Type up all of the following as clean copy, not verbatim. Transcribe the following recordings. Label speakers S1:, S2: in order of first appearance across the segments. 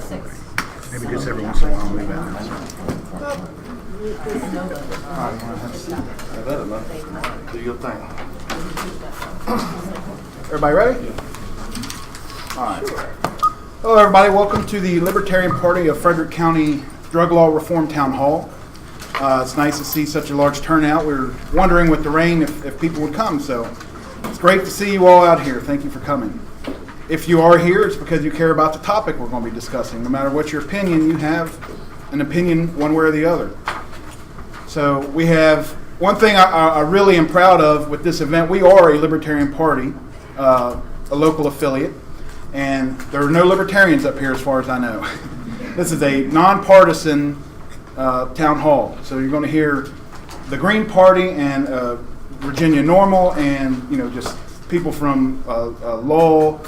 S1: Maybe just every once in a while move out.
S2: Do your thing.
S1: Everybody ready? All right. Hello, everybody. Welcome to the Libertarian Party of Frederick County Drug Law Reform Town Hall. It's nice to see such a large turnout. We were wondering with the rain if people would come, so it's great to see you all out here. Thank you for coming. If you are here, it's because you care about the topic we're going to be discussing. No matter what your opinion, you have an opinion one way or the other. So we have one thing I really am proud of with this event. We are a Libertarian Party, a local affiliate, and there are no Libertarians up here as far as I know. This is a nonpartisan town hall. So you're going to hear the Green Party and Virginia NORML and just people from law,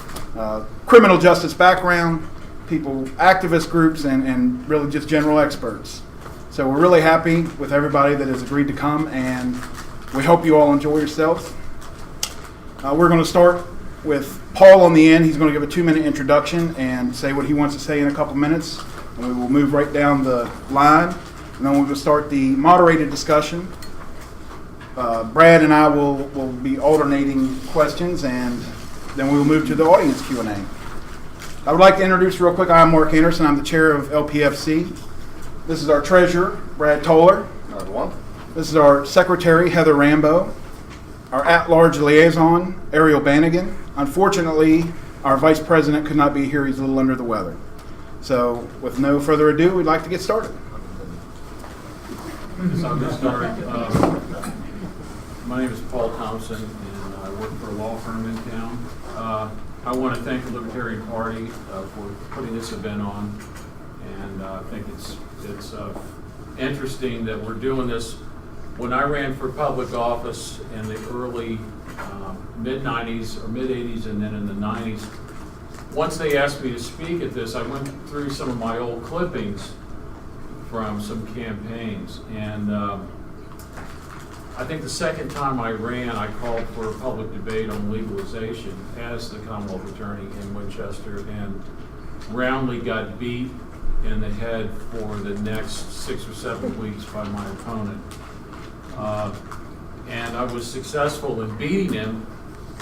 S1: criminal justice background, people, activist groups, and really just general experts. So we're really happy with everybody that has agreed to come, and we hope you all enjoy yourselves. We're going to start with Paul on the end. He's going to give a 2-minute introduction and say what he wants to say in a couple minutes, and we will move right down the line, and then we'll start the moderated discussion. Brad and I will be alternating questions, and then we will move to the audience Q&A. I would like to introduce real quick, I'm Mark Anderson. I'm the chair of LPFC. This is our treasurer, Brad Toler.
S2: Another one.
S1: This is our secretary, Heather Rambo. Our at-large liaison, Ariel Banagan. Unfortunately, our vice president could not be here. He's a little under the weather. So with no further ado, we'd like to get started.
S3: So I'll get started. My name is Paul Thomson, and I work for a law firm in town. I want to thank the Libertarian Party for putting this event on, and I think it's interesting that we're doing this. When I ran for public office in the early mid-90s or mid-80s and then in the 90s, once they asked me to speak at this, I went through some of my old clippings from some campaigns, and I think the second time I ran, I called for a public debate on legalization as the Commonwealth attorney in Winchester, and roundly got beat in the head for the next 6 or 7 weeks by my opponent. And I was successful in beating him,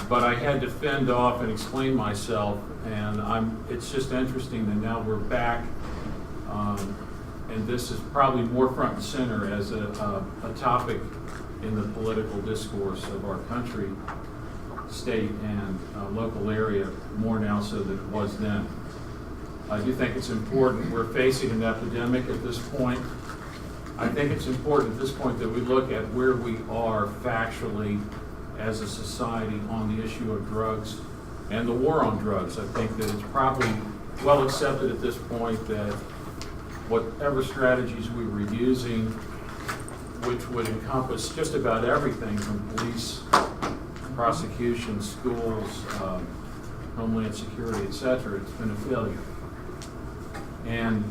S3: but I had to fend off and explain myself, and it's just interesting that now we're back, and this is probably more front and center as a topic in the political discourse of our country, state, and local area, more now so than it was then. I do think it's important. We're facing an epidemic at this point. I think it's important at this point that we look at where we are factually as a society on the issue of drugs and the war on drugs. I think that it's probably well accepted at this point that whatever strategies we were using, which would encompass just about everything from police, prosecution, schools, homeland security, etc., it's been a failure. And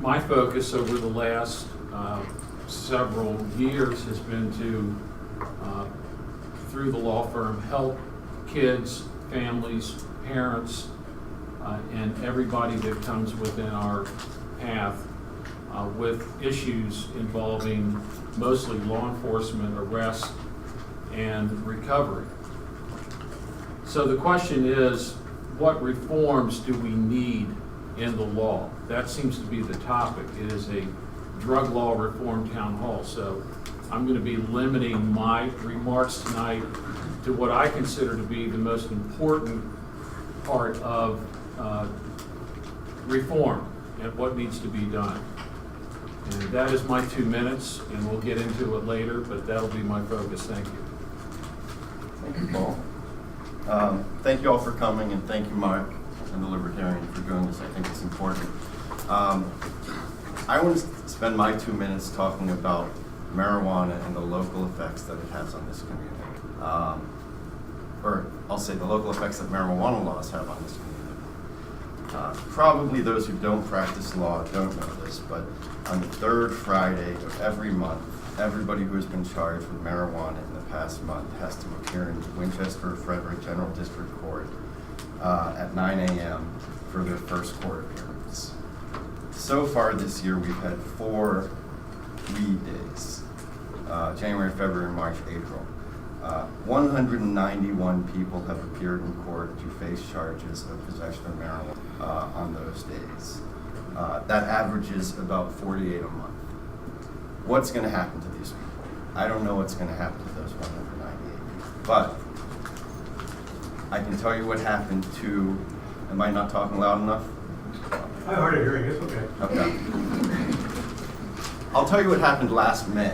S3: my focus over the last several years has been to, through the law firm, help kids, families, parents, and everybody that comes within our path with issues involving mostly law enforcement, arrest, and recovery. So the question is, what reforms do we need in the law? That seems to be the topic. It is a drug law reform town hall. So I'm going to be limiting my remarks tonight to what I consider to be the most important part of reform and what needs to be done. And that is my 2 minutes, and we'll get into it later, but that'll be my focus. Thank you.
S2: Thank you, Paul. Thank you all for coming, and thank you, Mark and the Libertarian, for doing this. I think it's important. I want to spend my 2 minutes talking about marijuana and the local effects that it has on this community. Or I'll say the local effects that marijuana laws have on this community. Probably those who don't practice law don't know this, but on the third Friday of every month, everybody who has been charged with marijuana in the past month has to appear in Winchester or Frederick General District Court at 9 a.m. for their first court appearance. So far this year, we've had 4 weed days, January, February, March, April. 191 people have appeared in court to face charges of possession of marijuana on those days. That averages about 48 a month. What's going to happen to these people? I don't know what's going to happen to those 198 people, but I can tell you what happened to, am I not talking loud enough?
S4: I hard of hearing, it's okay.
S2: Okay. I'll tell you what happened last May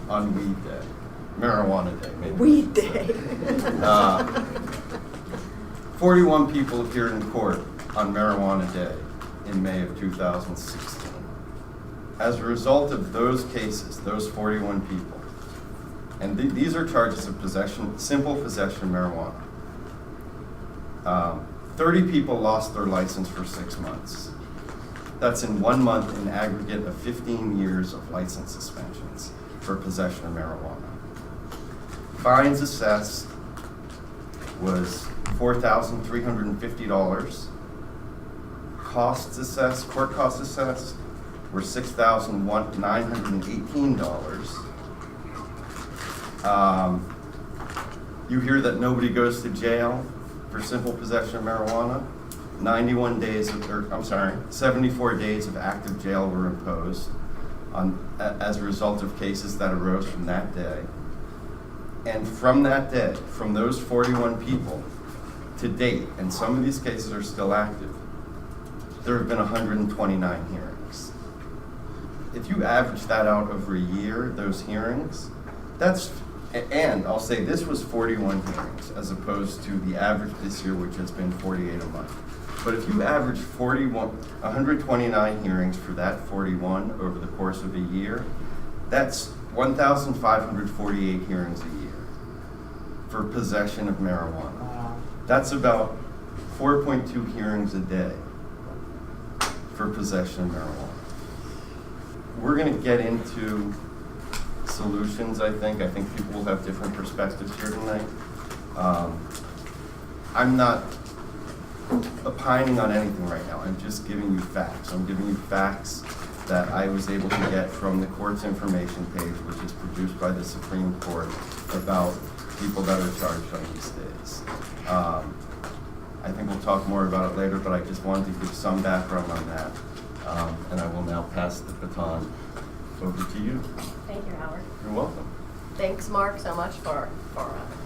S2: on Weed Day, Marijuana Day, maybe.
S5: Weed Day.
S2: 41 people appeared in court on Marijuana Day in May of 2016. As a result of those cases, those 41 people, and these are charges of possession, simple possession of marijuana. 30 people lost their license for 6 months. That's in 1 month an aggregate of 15 years of license suspensions for possession of marijuana. Fines assessed was $4,350. Costs assessed, court costs assessed were $6,918. You hear that nobody goes to jail for simple possession of marijuana. 74 days of active jail were imposed as a result of cases that arose from that day. And from that day, from those 41 people to date, and some of these cases are still active, there have been 129 hearings. If you average that out over a year, those hearings, and I'll say this was 41 hearings as opposed to the average this year, which has been 48 a month. But if you average 129 hearings for that 41 over the course of a year, that's 1,548 hearings a year for possession of marijuana. That's about 4.2 hearings a day for possession of marijuana. We're going to get into solutions, I think. I think people will have different perspectives here tonight. I'm not opining on anything right now. I'm just giving you facts. I'm giving you facts that I was able to get from the court's information page, which is produced by the Supreme Court, about people that are charged on these days. I think we'll talk more about it later, but I just wanted to give some background on that. And I will now pass the baton over to you.
S5: Thank you, Howard.
S2: You're welcome.
S5: Thanks, Mark, so much for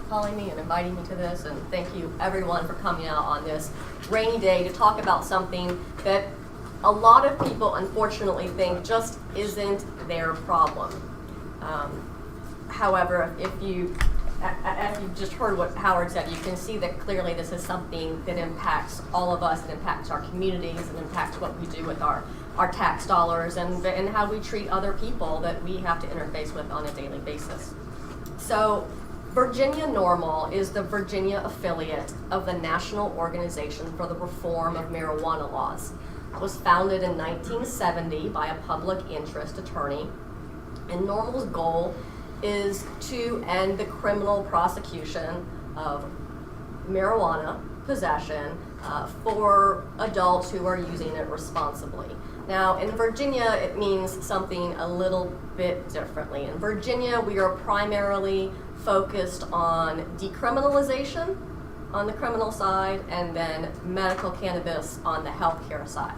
S5: calling me and inviting me to this, and thank you, everyone, for coming out on this rainy day to talk about something that a lot of people, unfortunately, think just isn't their problem. However, if you just heard what Howard said, you can see that clearly this is something that impacts all of us, it impacts our communities, it impacts what we do with our tax dollars and how we treat other people that we have to interface with on a daily basis. So Virginia NORML is the Virginia affiliate of the National Organization for the Reform of Marijuana Laws. It was founded in 1970 by a public interest attorney, and NORML's goal is to end the criminal prosecution of marijuana possession for adults who are using it responsibly. Now, in Virginia, it means something a little bit differently. In Virginia, we are primarily focused on decriminalization on the criminal side and then medical cannabis on the healthcare side.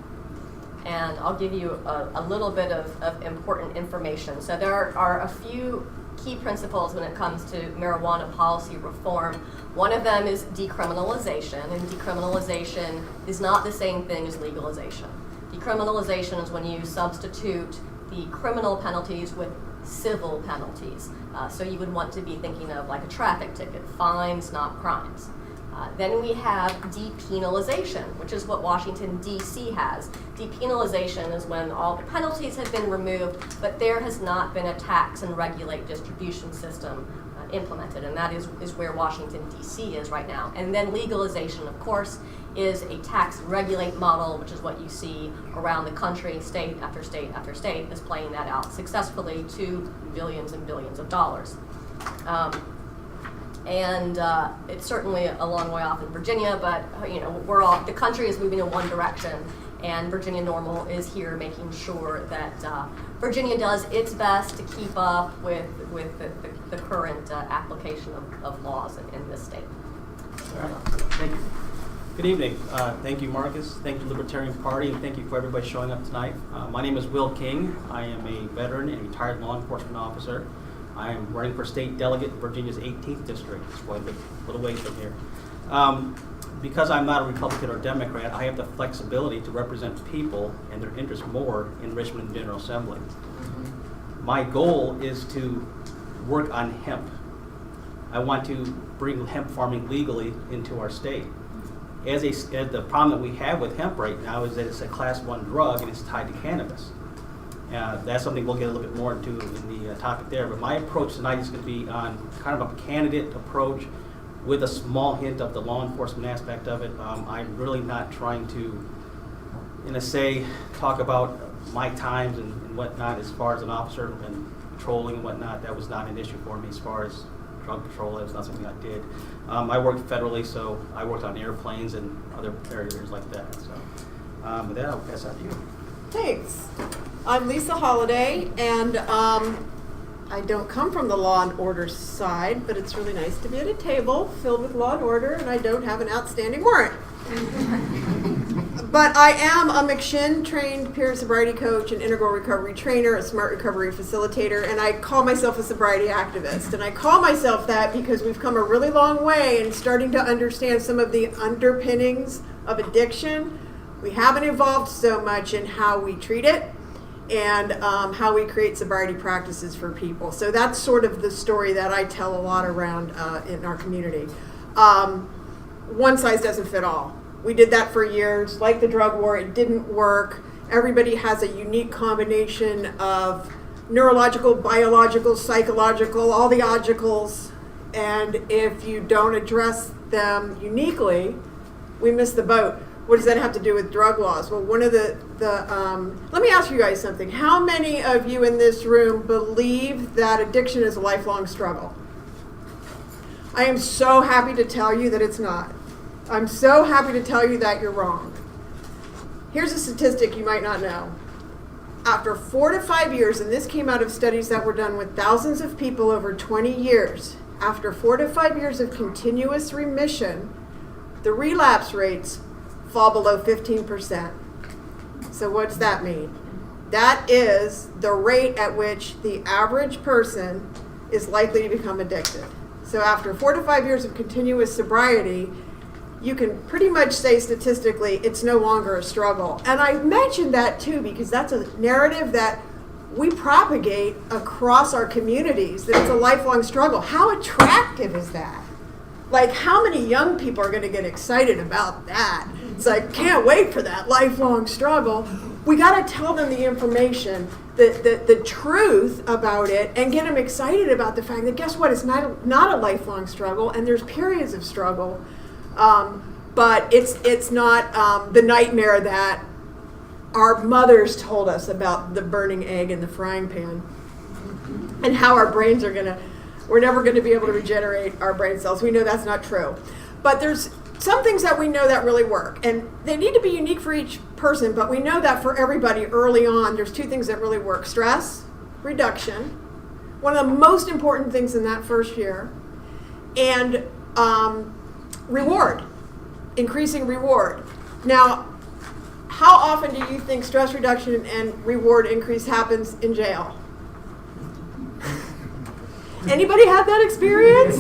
S5: And I'll give you a little bit of important information. So there are a few key principles when it comes to marijuana policy reform. One of them is decriminalization, and decriminalization is not the same thing as legalization. Decriminalization is when you substitute the criminal penalties with civil penalties. So you would want to be thinking of like a traffic ticket, fines, not crimes. Then we have depenalization, which is what Washington, D.C. has. Depenalization is when all the penalties have been removed, but there has not been a tax and regulate distribution system implemented, and that is where Washington, D.C. is right now. And then legalization, of course, is a tax and regulate model, which is what you see around the country, state after state after state, is playing that out successfully to billions and billions of dollars. It's certainly a long way off in Virginia, but the country is moving in one direction, And Virginia NORML is here making sure that Virginia does its best to keep up with the current application of laws in this state.
S6: All right. Thank you. Good evening. Thank you, Marcus. Thank you, Libertarian Party, and thank you for everybody showing up tonight. My name is Will King. I am a veteran and retired law enforcement officer. I am running for state delegate in Virginia's 18th district. It's quite a little ways from here. Because I'm not a Republican or Democrat, I have the flexibility to represent people and their interests more in Richmond General Assembly. My goal is to work on hemp. I want to bring hemp farming legally into our state. As the problem that we have with hemp right now is that it's a class 1 drug and it's tied to cannabis. That's something we'll get a little bit more into in the topic there. But my approach tonight is going to be on kind of a candidate approach with a small hint of the law enforcement aspect of it. I'm really not trying to, talk about my times and whatnot as far as an officer and patrolling and whatnot. That was not an issue for me as far as drug patrol. That was not something I did. I worked federally, so I worked on airplanes and other areas like that. So with that, I'll pass out to you.
S7: Thanks. I'm Lisa Holliday, and I don't come from the law and order side, but it's really nice to be at a table filled with law and order, and I don't have an outstanding warrant. But I am a McShin-trained peer sobriety coach, an integral recovery trainer, a smart recovery facilitator, and I call myself a sobriety activist. And I call myself that because we've come a really long way in starting to understand some of the underpinnings of addiction. We haven't evolved so much in how we treat it and how we create sobriety practices for people. So that's sort of the story that I tell a lot around in our community. One size doesn't fit all. We did that for years. Like the drug war, it didn't work. Everybody has a unique combination of neurological, biological, psychological, all the logicals. And if you don't address them uniquely, we miss the boat. What does that have to do with drug laws? Well, one of let me ask you guys something. How many of you in this room believe that addiction is a lifelong struggle? I am so happy to tell you that it's not. I'm so happy to tell you that you're wrong. Here's a statistic you might not know. After 4 to 5 years, and this came out of studies that were done with thousands of people over 20 years, after 4 to 5 years of continuous remission, the relapse rates fall below 15%. So what's that mean? That is the rate at which the average person is likely to become addicted. So after 4 to 5 years of continuous sobriety, you can pretty much say statistically it's no longer a struggle. And I mentioned that too because that's a narrative that we propagate across our communities, that it's a lifelong struggle. How attractive is that? Like, how many young people are going to get excited about that? It's like, can't wait for that lifelong struggle. We got to tell them the information, the truth about it, and get them excited about the fact that, guess what, it's not a lifelong struggle, and there's periods of struggle. But it's not the nightmare that our mothers told us about the burning egg in the frying pan and how our brains we're never going to be able to regenerate our brain cells. We know that's not true. But there's some things that we know that really work, and they need to be unique for each person, but we know that for everybody early on, there's 2 things that really work. Stress reduction, one of the most important things in that first year, and reward, increasing reward. Now, how often do you think stress reduction and reward increase happens in jail? Anybody have that experience?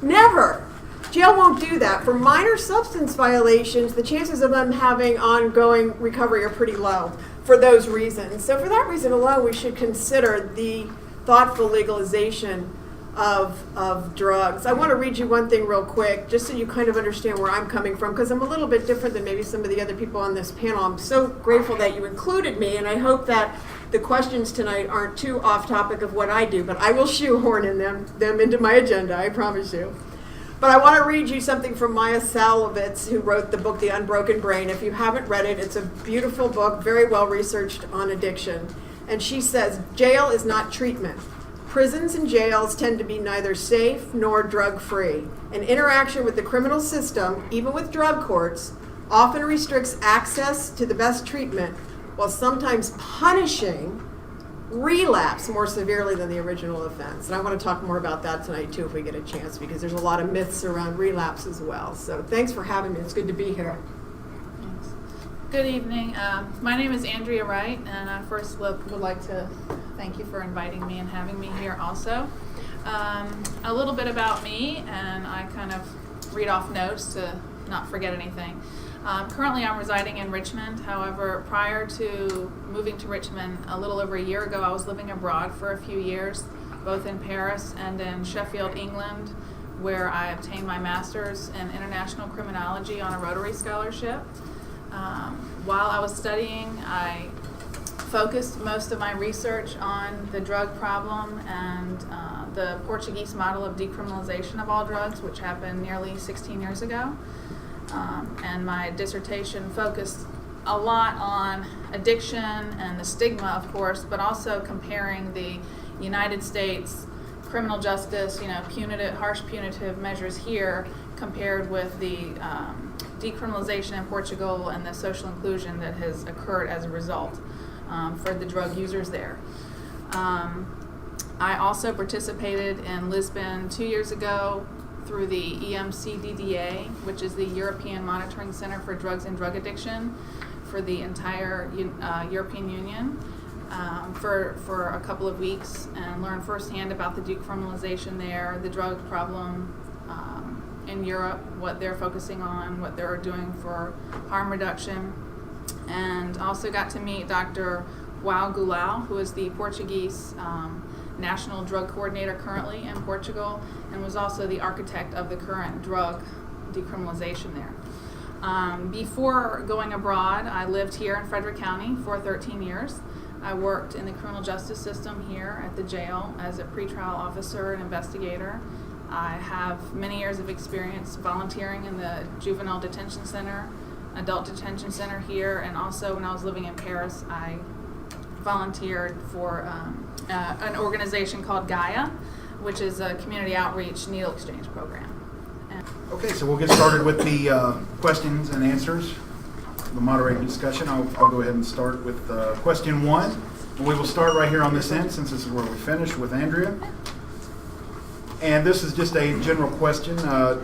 S7: Never. Jail won't do that. For minor substance violations, the chances of them having ongoing recovery are pretty low for those reasons. So for that reason alone, we should consider the thoughtful legalization of drugs. I want to read you one thing real quick, just so you kind of understand where I'm coming from, because I'm a little bit different than maybe some of the other people on this panel. I'm so grateful that you included me, and I hope that the questions tonight aren't too off topic of what I do, but I will shoehorn them into my agenda, I promise you. But I want to read you something from Maya Salovitz, who wrote the book, The Unbroken Brain. If you haven't read it, it's a beautiful book, very well researched on addiction. And she says, jail is not treatment. Prisons and jails tend to be neither safe nor drug-free. An interaction with the criminal system, even with drug courts, often restricts access to the best treatment while sometimes punishing relapse more severely than the original offense. And I want to talk more about that tonight too if we get a chance, because there's a lot of myths around relapse as well. So thanks for having me. It's good to be here.
S8: Thanks. Good evening. My name is Andrea Wright, and I first would like to thank you for inviting me and having me here also. A little bit about me, and I kind of read off notes to not forget anything. Currently I'm residing in Richmond. However, prior to moving to Richmond a little over a year ago, I was living abroad for a few years, both in Paris and in Sheffield, England, where I obtained my master's in international criminology on a Rotary scholarship. While I was studying, I focused most of my research on the drug problem and the Portuguese model of decriminalization of all drugs, which happened nearly 16 years ago. And my dissertation focused a lot on addiction and the stigma, of course, but also comparing the United States criminal justice, punitive, harsh punitive measures here compared with the decriminalization in Portugal and the social inclusion that has occurred as a result for the drug users there. I also participated in Lisbon 2 years ago through the EMCDDA, which is the European Monitoring Center for Drugs and Drug Addiction for the entire European Union for a couple of weeks, and learned firsthand about the decriminalization there, the drug problem in Europe, what they're focusing on, what they're doing for harm reduction, and also got to meet Dr. João Goulão, who is the Portuguese National Drug Coordinator currently in Portugal, and was also the architect of the current drug decriminalization there. Before going abroad, I lived here in Frederick County for 13 years. I worked in the criminal justice system here at the jail as a pretrial officer and investigator. I have many years of experience volunteering in the juvenile detention center, adult detention center here, and also when I was living in Paris, I volunteered for an organization called Gaia, which is a community outreach needle exchange program.
S1: Okay, so we'll get started with the questions and answers, the moderated discussion. I'll go ahead and start with question 1. And we will start right here on this end, since this is where we finish, with Andrea. And this is just a general question.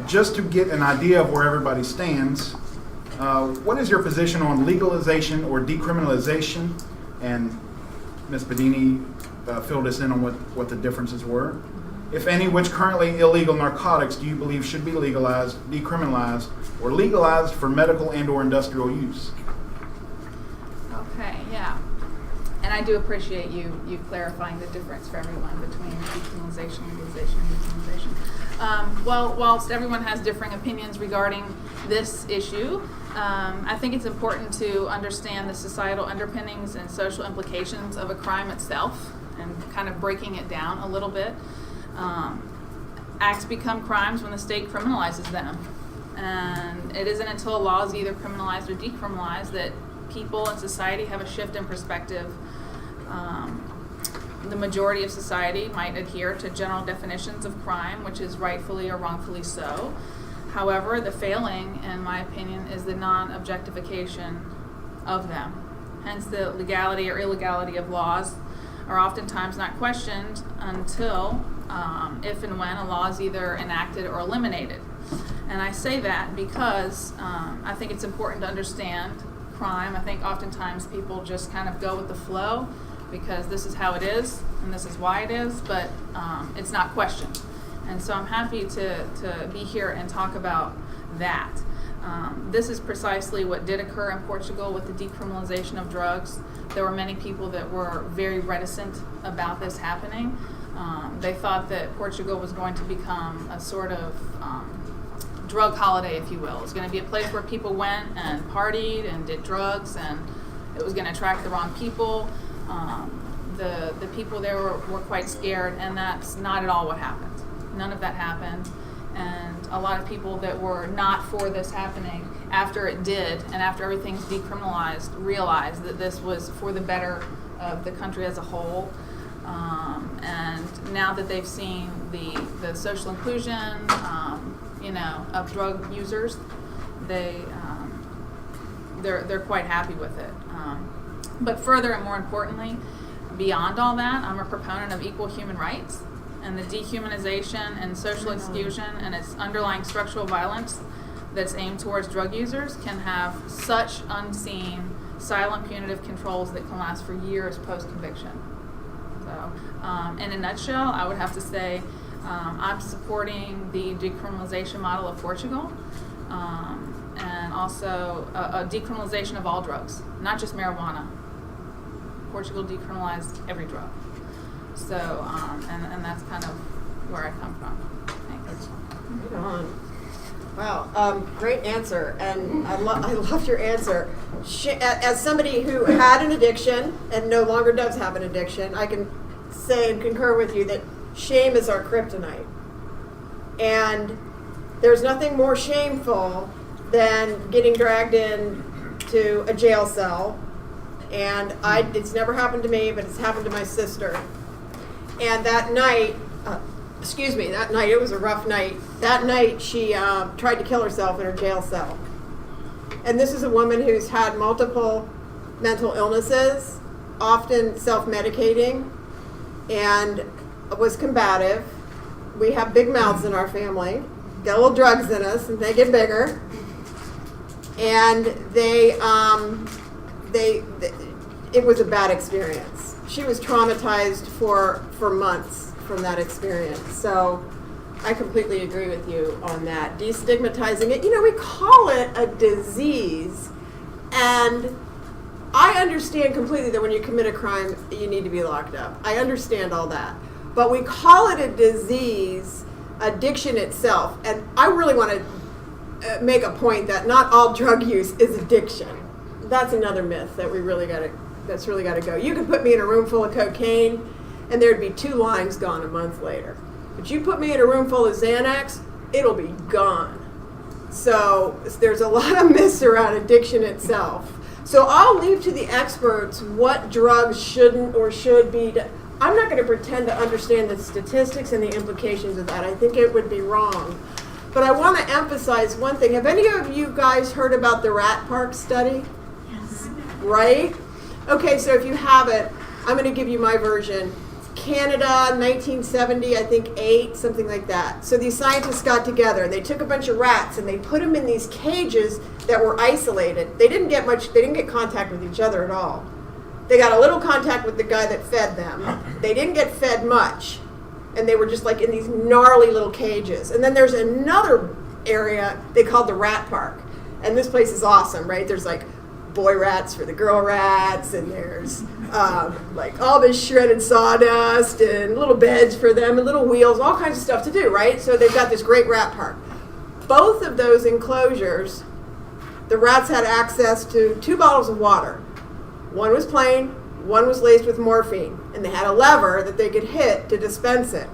S1: Just to get an idea of where everybody stands, what is your position on legalization or decriminalization? And Ms. Pedini filled us in on what the differences were. If any, which currently illegal narcotics do you believe should be legalized, decriminalized, or legalized for medical and or industrial use?
S8: Okay, yeah. And I do appreciate you clarifying the difference for everyone between decriminalization, legalization, and decriminalization. Well, whilst everyone has differing opinions regarding this issue, I think it's important to understand the societal underpinnings and social implications of a crime itself and kind of breaking it down a little bit. Acts become crimes when the state criminalizes them. And it isn't until a law is either criminalized or decriminalized that people in society have a shift in perspective. The majority of society might adhere to general definitions of crime, which is rightfully or wrongfully so. However, the failing, in my opinion, is the non-objectification of them. Hence, the legality or illegality of laws are oftentimes not questioned until, if and when, a law is either enacted or eliminated. And I say that because I think it's important to understand crime. I think oftentimes people just kind of go with the flow because this is how it is and this is why it is, but it's not questioned. And so I'm happy to be here and talk about that. This is precisely what did occur in Portugal with the decriminalization of drugs. There were many people that were very reticent about this happening. They thought that Portugal was going to become a sort of drug holiday, if you will. It was going to be a place where people went and partied and did drugs, and it was going to attract the wrong people. The people there were quite scared, and that's not at all what happened. None of that happened. And a lot of people that were not for this happening, after it did, and after everything's decriminalized, realized that this was for the better of the country as a whole. And now that they've seen the social inclusion, of drug users, they they're quite happy with it. But further and more importantly, beyond all that, I'm a proponent of equal human rights and the dehumanization and social exclusion and its underlying structural violence that's aimed towards drug users can have such unseen, silent punitive controls that can last for years post-conviction. So, in a nutshell, I would have to say I'm supporting the decriminalization model of Portugal, and also a decriminalization of all drugs, not just marijuana. Portugal decriminalized every drug. So, and that's kind of where I come from. Thanks.
S7: Right on. Wow, great answer, and I loved your answer. As somebody who had an addiction and no longer does have an addiction, I can say and concur with you that shame is our kryptonite. And there's nothing more shameful than getting dragged in to a jail cell. And it's never happened to me, but it's happened to my sister. And that night, it was a rough night. That night, she tried to kill herself in her jail cell. And this is a woman who's had multiple mental illnesses, often self-medicating, and was combative. We have big mouths in our family, got little drugs in us, and they get bigger. And it was a bad experience. She was traumatized for months from that experience. So I completely agree with you on that. Destigmatizing it, we call it a disease, and I understand completely that when you commit a crime, you need to be locked up. I understand all that. But we call it a disease, addiction itself, and I really want to make a point that not all drug use is addiction. That's another myth that that's really got to go. You could put me in a room full of cocaine, and there'd be 2 lines gone a month later. But you put me in a room full of Xanax, it'll be gone. So there's a lot of myths around addiction itself. So I'll leave to the experts what drugs shouldn't or should be. I'm not going to pretend to understand the statistics and the implications of that. I think it would be wrong. But I want to emphasize one thing. Have any of you guys heard about the Rat Park study? Yes. Right? Okay, so if you haven't, I'm going to give you my version. Canada, 1970, I think 8, something like that. So these scientists got together and they took a bunch of rats and they put them in these cages that were isolated. They didn't get contact with each other at all. They got a little contact with the guy that fed them. They didn't get fed much. And they were just like in these gnarly little cages. And then there's another area they called the Rat Park. And this place is awesome, right? There's like boy rats for the girl rats, and there's like all this shredded sawdust and little beds for them and little wheels, all kinds of stuff to do, right? So they've got this great rat park. Both of those enclosures, the rats had access to 2 bottles of water. One was plain, one was laced with morphine, and they had a lever that they could hit to dispense it.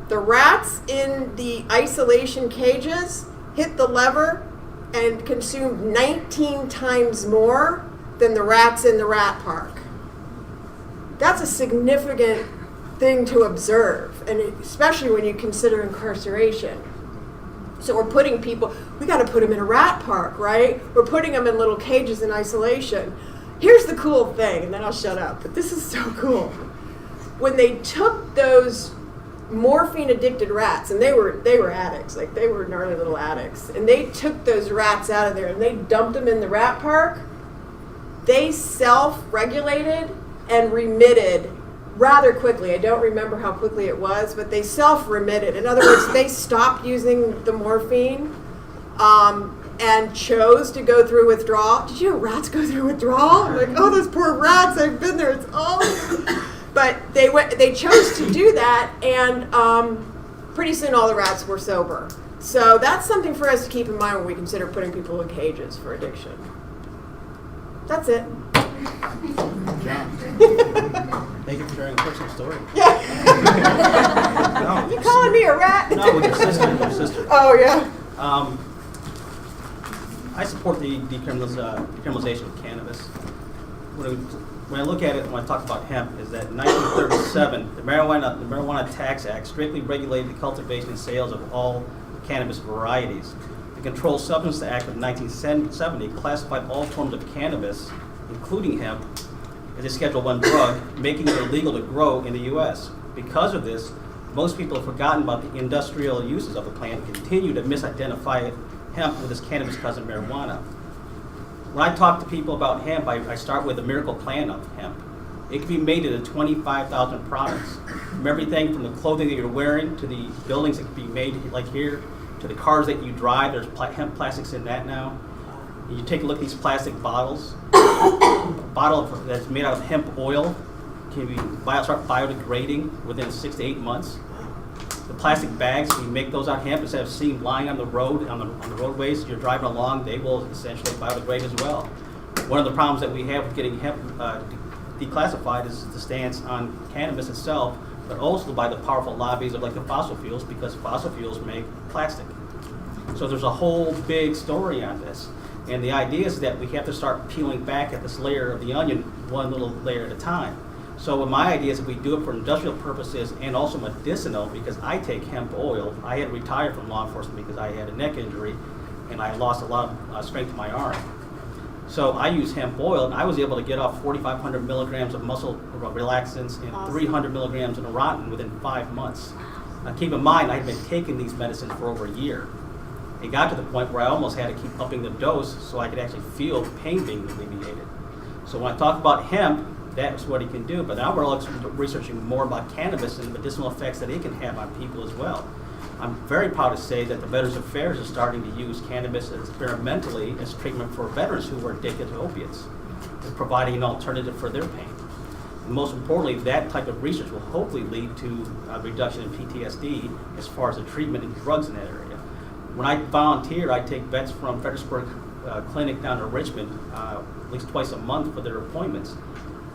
S7: The rats in the isolation cages hit the lever and consumed 19 times more than the rats in the rat park. That's a significant thing to observe, and especially when you consider incarceration. So we're putting people, we got to put them in a rat park, right? We're putting them in little cages in isolation. Here's the cool thing, and then I'll shut up, but this is so cool. When they took those morphine-addicted rats, and they were addicts, like they were gnarly little addicts, and they took those rats out of there and they dumped them in the rat park, they self-regulated and remitted rather quickly. I don't remember how quickly it was, but they self-remitted. In other words, they stopped using the morphine and chose to go through withdrawal. Did you know rats go through withdrawal? I'm like, oh, those poor rats, I've been there, it's awful. But they chose to do that, and pretty soon all the rats were sober. So that's something for us to keep in mind when we consider putting people in cages for addiction. That's it.
S6: Thank you for sharing a personal story.
S7: Yeah.
S6: No,
S7: You calling me a rat?
S6: No, with your sister.
S7: Oh, yeah.
S6: I support the decriminalization of cannabis. When I look at it, when I talk about hemp, is that in 1937, the Marijuana Tax Act strictly regulated the cultivation and sales of all cannabis varieties. The Controlled Substances Act of 1970 classified all forms of cannabis, including hemp, as a Schedule I drug, making it illegal to grow in the U.S. Because of this, most people have forgotten about the industrial uses of the plant and continue to misidentify hemp with its cannabis cousin marijuana. When I talk to people about hemp, I start with the miracle plant of hemp. It can be made into 25,000 products, from everything from the clothing that you're wearing to the buildings that can be made like here, to the cars that you drive. There's hemp plastics in that now. You take a look at these plastic bottles. A bottle that's made out of hemp oil can start biodegrading within 6 to 8 months. The plastic bags, we make those out of hemp instead of seeing lying on the road, on the roadways. You're driving along, they will essentially biodegrade as well. One of the problems that we have with getting hemp declassified is the stance on cannabis itself, but also by the powerful lobbies of like the fossil fuels, because fossil fuels make plastic. So there's a whole big story on this. And the idea is that we have to start peeling back at this layer of the onion, one little layer at a time. So my idea is if we do it for industrial purposes and also medicinal, because I take hemp oil, I had to retire from law enforcement because I had a neck injury and I lost a lot of strength in my arm. So I use hemp oil, and I was able to get off 4,500 milligrams of muscle relaxants and 300 milligrams of Neurontin within 5 months. Now keep in mind, I had been taking these medicines for over a year. It got to the point where I almost had to keep upping the dose so I could actually feel pain being alleviated. So when I talk about hemp, that's what it can do. But now we're also researching more about cannabis and the medicinal effects that it can have on people as well. I'm very proud to say that the Veterans Affairs is starting to use cannabis experimentally as treatment for veterans who were addicted to opiates, providing an alternative for their pain. And most importantly, that type of research will hopefully lead to a reduction in PTSD as far as the treatment and drugs in that area. When I volunteer, I take vets from Fredericksburg Clinic down to Richmond at least twice a month for their appointments.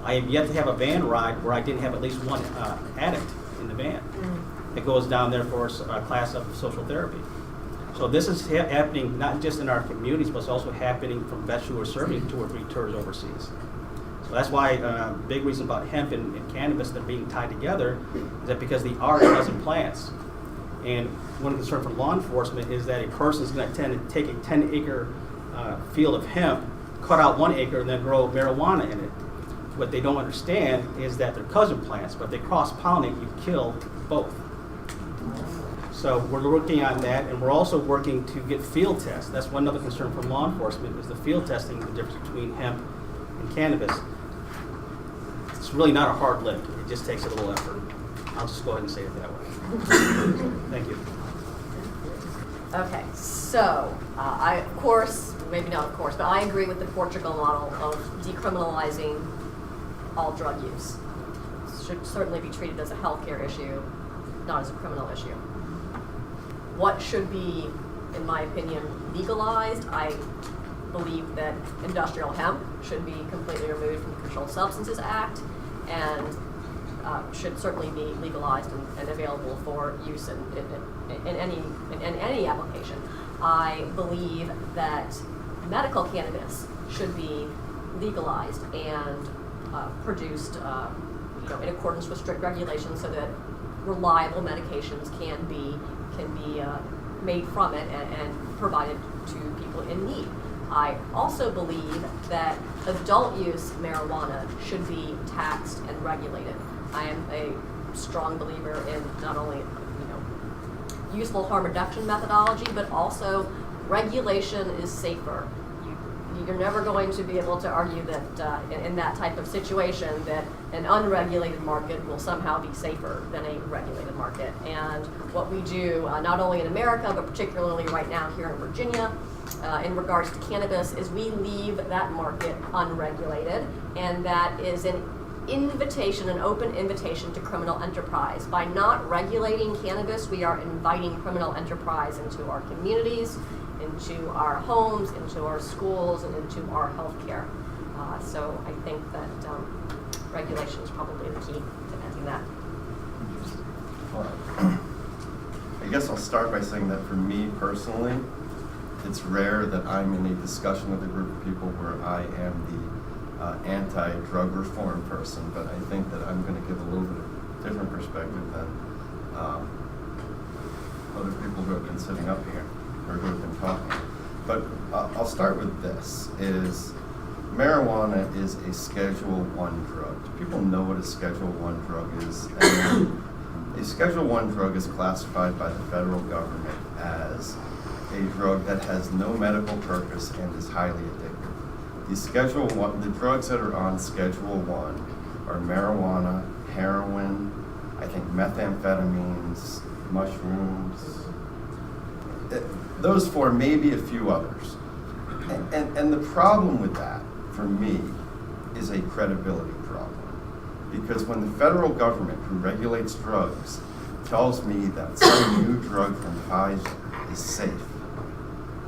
S6: I have yet to have a van ride where I didn't have at least one addict in the van. It goes down there for a class of social therapy. So this is happening not just in our communities, but it's also happening from vets who are serving 2 or 3 tours overseas. So that's why big reason about hemp and cannabis that are being tied together is that because they are pleasant plants. And one concern for law enforcement is that a person is going to tend to take a 10-acre field of hemp, cut out 1 acre, and then grow marijuana in it. What they don't understand is that they're cousin plants, but if they cross-pollinate, you kill both. So we're working on that, and we're also working to get field tests. That's one other concern for law enforcement is the field testing, the difference between hemp and cannabis. It's really not a hard lift. It just takes a little effort. I'll just go ahead and say it that way. Thank you.
S5: Okay, so I, of course, maybe not of course, but I agree with the Portugal model of decriminalizing all drug use. It should certainly be treated as a healthcare issue, not as a criminal issue. What should be, in my opinion, legalized? I believe that industrial hemp should be completely removed from the Controlled Substances Act and should certainly be legalized and available for use in any application. I believe that medical cannabis should be legalized and produced in accordance with strict regulations so that reliable medications can be made from it and provided to people in need. I also believe that adult use marijuana should be taxed and regulated. I am a strong believer in not only useful harm reduction methodology, but also regulation is safer. You're never going to be able to argue that in that type of situation that an unregulated market will somehow be safer than a regulated market. And what we do, not only in America, but particularly right now here in Virginia, in regards to cannabis, is we leave that market unregulated, and that is an open invitation to criminal enterprise. By not regulating cannabis, we are inviting criminal enterprise into our communities, into our homes, into our schools, and into our healthcare. So I think that regulation is probably the key to ending that.
S2: I guess I'll start by saying that for me personally, it's rare that I'm in a discussion with a group of people where I am the anti-drug reform person, but I think that I'm going to give a little bit of different perspective than other people who have been sitting up here. or who have been talking. But I'll start with this, is marijuana is a Schedule I drug. Do people know what a Schedule I drug is? And a Schedule I drug is classified by the federal government as a drug that has no medical purpose and is highly addictive. The drugs that are on Schedule I are marijuana, heroin, I think methamphetamines, mushrooms, those four, maybe a few others. And the problem with that, for me, is a credibility problem. Because when the federal government, who regulates drugs, tells me that some new drug from Pfizer is safe,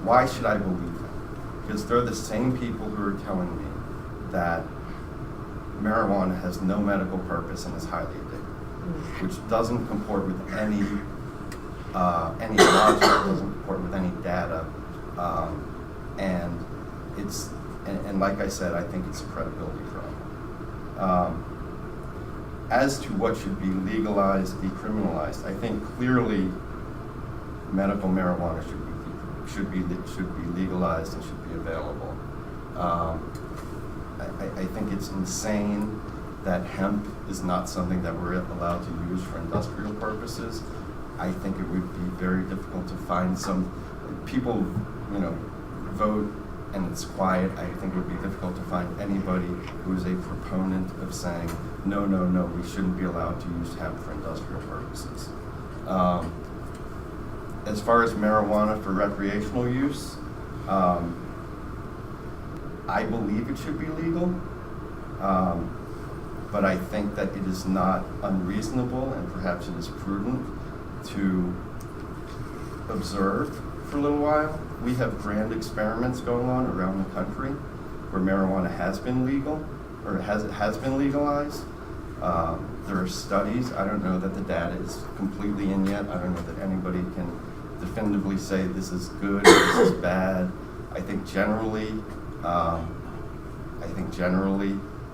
S2: why should I believe them? Because they're the same people who are telling me that marijuana has no medical purpose and is highly addictive, which doesn't comport with any logic, doesn't comport with any data, and like I said, I think it's a credibility problem. As to what should be legalized, decriminalized, I think clearly medical marijuana should be legalized and should be available. I think it's insane that hemp is not something that we're allowed to use for industrial purposes. I think it would be very difficult to find some people, vote and it's quiet. I think it would be difficult to find anybody who is a proponent of saying, no, we shouldn't be allowed to use hemp for industrial purposes. As far as marijuana for recreational use, I believe it should be legal, but I think that it is not unreasonable and perhaps it is prudent to observe for a little while. We have grand experiments going on around the country where marijuana has been legal, or has been legalized. There are studies. I don't know that the data is completely in yet. I don't know that anybody can definitively say this is good or this is bad. I think generally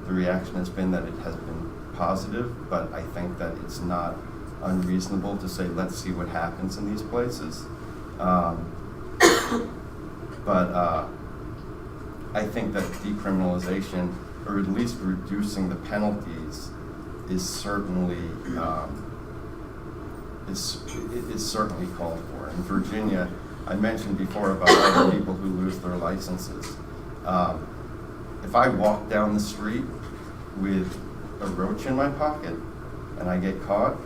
S2: the reaction has been that it has been positive, but I think that it's not unreasonable to say, let's see what happens in these places. But I think that decriminalization, or at least reducing the penalties, is certainly certainly called for. In Virginia, I mentioned before about all the people who lose their licenses. If I walk down the street with a roach in my pocket and I get caught,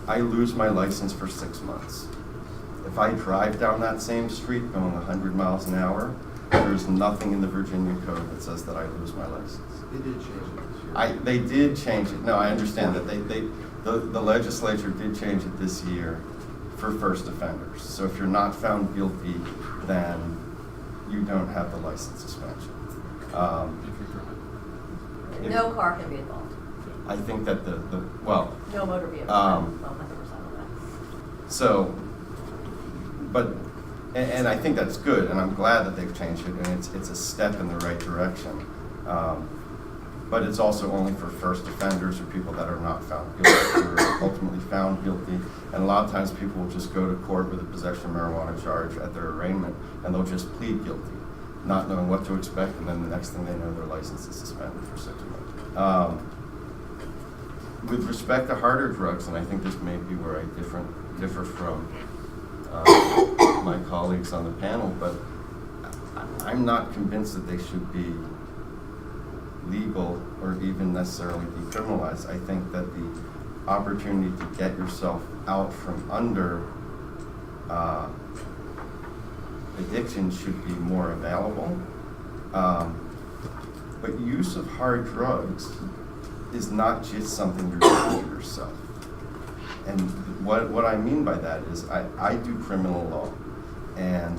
S2: I lose my license for 6 months. If I drive down that same street going 100 miles an hour, there's nothing in the Virginia code that says that I lose my license.
S9: They did change it this year.
S2: They did change it. No, I understand that the legislature did change it this year for first offenders. So if you're not found guilty, then you don't have the license suspension.
S5: No car can be involved.
S2: I think that
S5: No motor vehicle. Well, 100% on that.
S2: So, and I think that's good, and I'm glad that they've changed it, and it's a step in the right direction. But it's also only for first offenders or people that are not found guilty, who are ultimately found guilty. And a lot of times people will just go to court with a possession of marijuana charge at their arraignment, and they'll just plead guilty, not knowing what to expect, and then the next thing they know, their license is suspended for 6 months. With respect to harder drugs, and I think this may be where I differ from my colleagues on the panel, but I'm not convinced that they should be legal or even necessarily decriminalized. I think that the opportunity to get yourself out from under addiction should be more available. But use of hard drugs is not just something you're doing to yourself. And what I mean by that is I do criminal law, and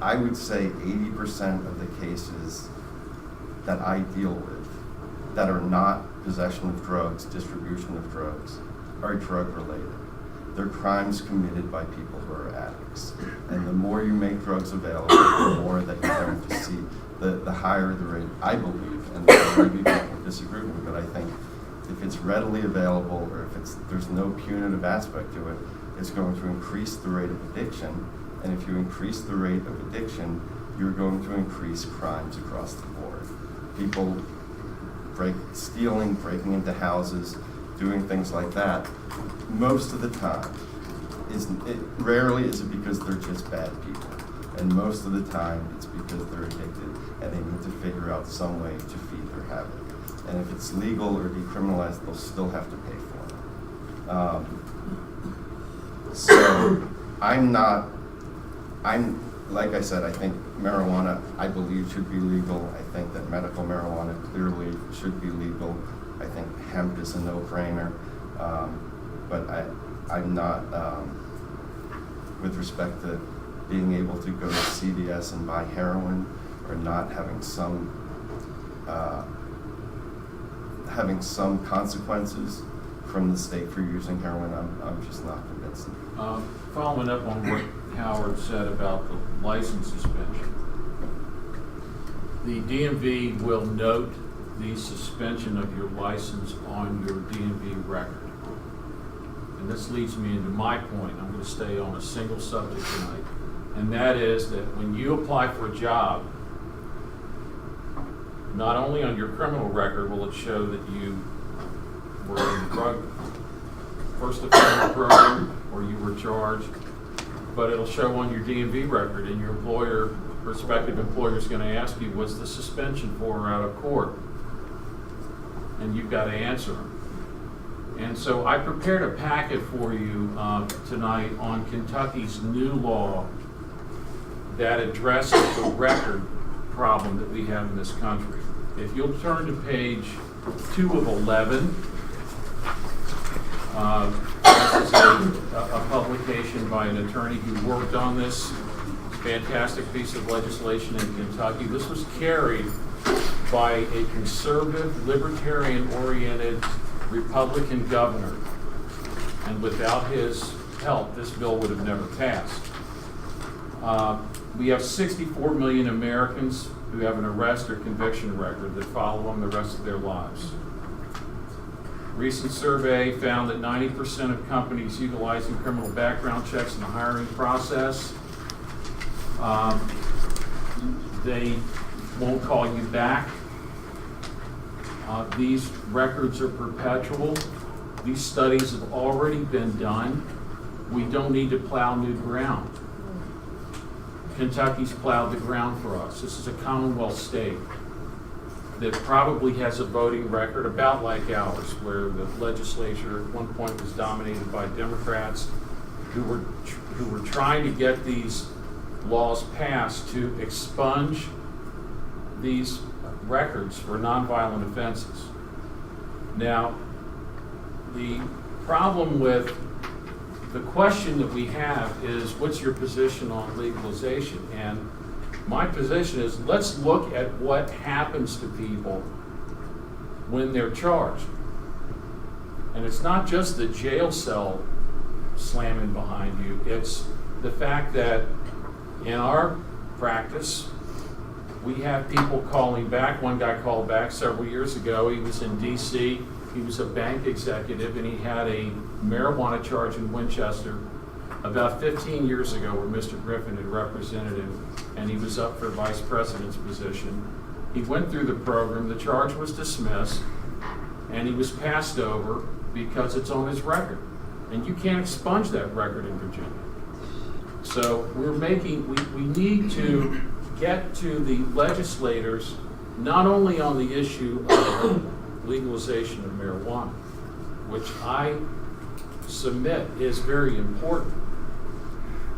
S2: I would say 80% of the cases that I deal with that are not possession of drugs, distribution of drugs, are drug related. They're crimes committed by people who are addicts. And the more you make drugs available, the more that you're going to see, the higher the rate, I believe, and maybe people disagree with me, but I think if it's readily available, or if there's no punitive aspect to it, it's going to increase the rate of addiction, And if you increase the rate of addiction, you're going to increase crimes across the board. People stealing, breaking into houses, doing things like that. Most of the time, rarely is it because they're just bad people. And most of the time, it's because they're addicted and they need to figure out some way to feed their habit. And if it's legal or decriminalized, they'll still have to pay for it. So like I said, I think marijuana, I believe, should be legal. I think that medical marijuana clearly should be legal. I think hemp is a no-brainer. But I'm not, with respect to being able to go to CVS and buy heroin, or not having some consequences from the state for using heroin, I'm just not convinced.
S3: Following up on what Howard said about the license suspension, the DMV will note the suspension of your license on your DMV record. And this leads me into my point. I'm going to stay on a single subject tonight. And that is that when you apply for a job, not only on your criminal record will it show that you were in the drug first offender program or you were charged, but it'll show on your DMV record, and your prospective employer is going to ask you, what's the suspension for or out of court? And you've got to answer them. And so I prepared a packet for you tonight on Kentucky's new law that addresses the record problem that we have in this country. If you'll turn to page 2 of 11, this is a publication by an attorney who worked on this fantastic piece of legislation in Kentucky. This was carried by a conservative, libertarian-oriented Republican governor. And without his help, this bill would have never passed. We have 64 million Americans who have an arrest or conviction record that follow them the rest of their lives. Recent survey found that 90% of companies utilizing criminal background checks in the hiring process, they won't call you back. These records are perpetual. These studies have already been done. We don't need to plow new ground. Kentucky's plowed the ground for us. This is a Commonwealth state that probably has a voting record about like ours, where the legislature at one point was dominated by Democrats who were trying to get these laws passed to expunge these records for nonviolent offenses. Now, the problem with the question that we have is, what's your position on legalization? And my position is, let's look at what happens to people when they're charged. And it's not just the jail cell slamming behind you, it's the fact that in our practice, we have people calling back. One guy called back several years ago. He was in D.C., he was a bank executive, and he had a marijuana charge in Winchester about 15 years ago where Mr. Griffin had represented him, and he was up for vice president's position. He went through the program, the charge was dismissed, and he was passed over because it's on his record. And you can't expunge that record in Virginia. So we need to get to the legislators, not only on the issue of legalization of marijuana, which I submit is very important,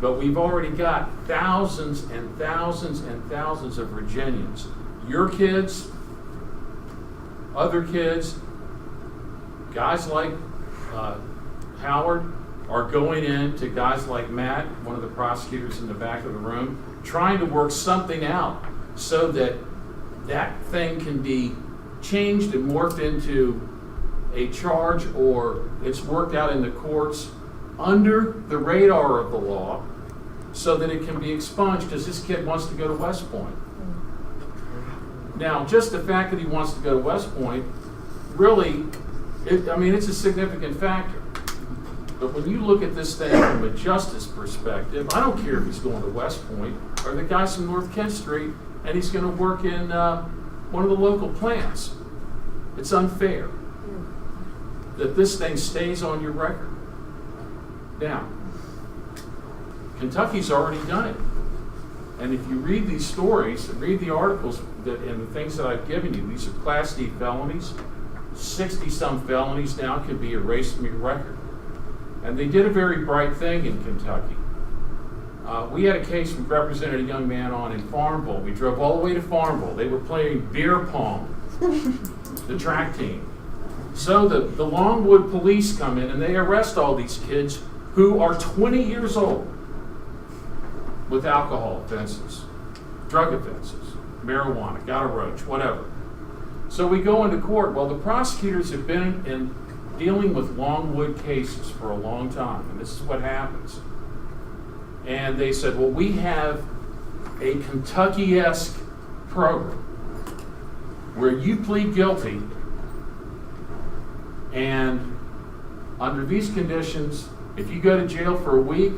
S3: but we've already got thousands and thousands and thousands of Virginians, your kids, other kids, guys like Howard are going in to guys like Matt, one of the prosecutors in the back of the room, trying to work something out so that that thing can be changed and morphed into a charge, or it's worked out in the courts under the radar of the law so that it can be expunged, because this kid wants to go to West Point. Now, just the fact that he wants to go to West Point, really, it's a significant factor. But when you look at this thing from a justice perspective, I don't care if he's going to West Point or the guy's from North Kent Street and he's going to work in one of the local plants. It's unfair that this thing stays on your record. Now, Kentucky's already done it. And if you read these stories, read the articles and the things that I've given you, these are Class D felonies. 60-some felonies now can be erased from your record. And they did a very bright thing in Kentucky. We had a case we represented a young man on in Farmville. We drove all the way to Farmville. They were playing beer pong, the track team. So the Longwood police come in and they arrest all these kids who are 20 years old with alcohol offenses, drug offenses, marijuana, got a roach, whatever. So we go into court. Well, the prosecutors have been in dealing with Longwood cases for a long time, and this is what happens. And they said, well, we have a Kentucky-esque program where you plead guilty, and under these conditions, if you go to jail for a week,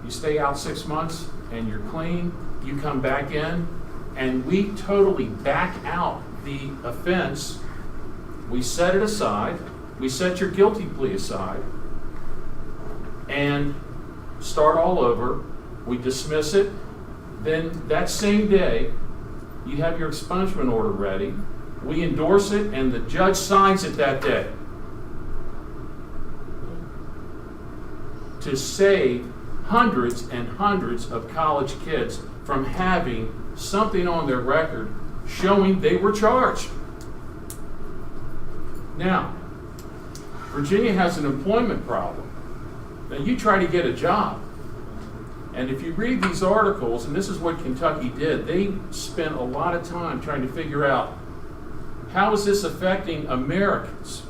S3: you stay out 6 months, and you're clean, you come back in, and we totally back out the offense. We set it aside, we set your guilty plea aside, and start all over. We dismiss it. Then that same day, you have your expungement order ready. We endorse it, and the judge signs it that day to save hundreds and hundreds of college kids from having something on their record showing they were charged. Now, Virginia has an employment problem. Now, you try to get a job, and if you read these articles, and this is what Kentucky did, they spent a lot of time trying to figure out how is this affecting Americans.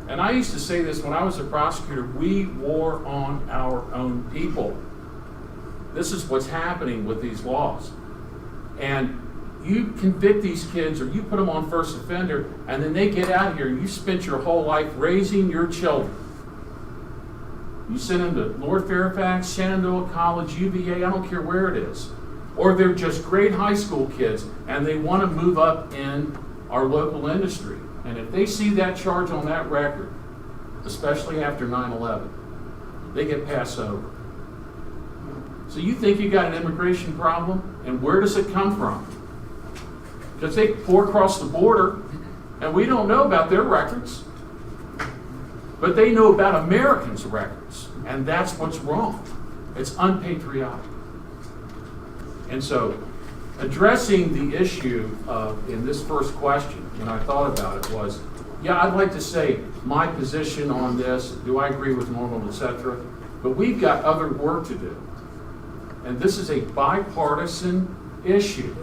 S3: And I used to say this when I was a prosecutor, we war on our own people. This is what's happening with these laws. And you convict these kids or you put them on first offender, and then they get out of here and you spent your whole life raising your children. You send them to Lord Fairfax, Shenandoah College, UVA, I don't care where it is. Or they're just great high school kids and they want to move up in our local industry. And if they see that charge on that record, especially after 9/11, they get passed over. So you think you got an immigration problem, and where does it come from? Because they pour across the border, and we don't know about their records, but they know about Americans' records, and that's what's wrong. It's unpatriotic. And so addressing the issue in this first question, when I thought about it, was, yeah, I'd like to say my position on this, do I agree with NORML, etc., but we've got other work to do. And this is a bipartisan issue.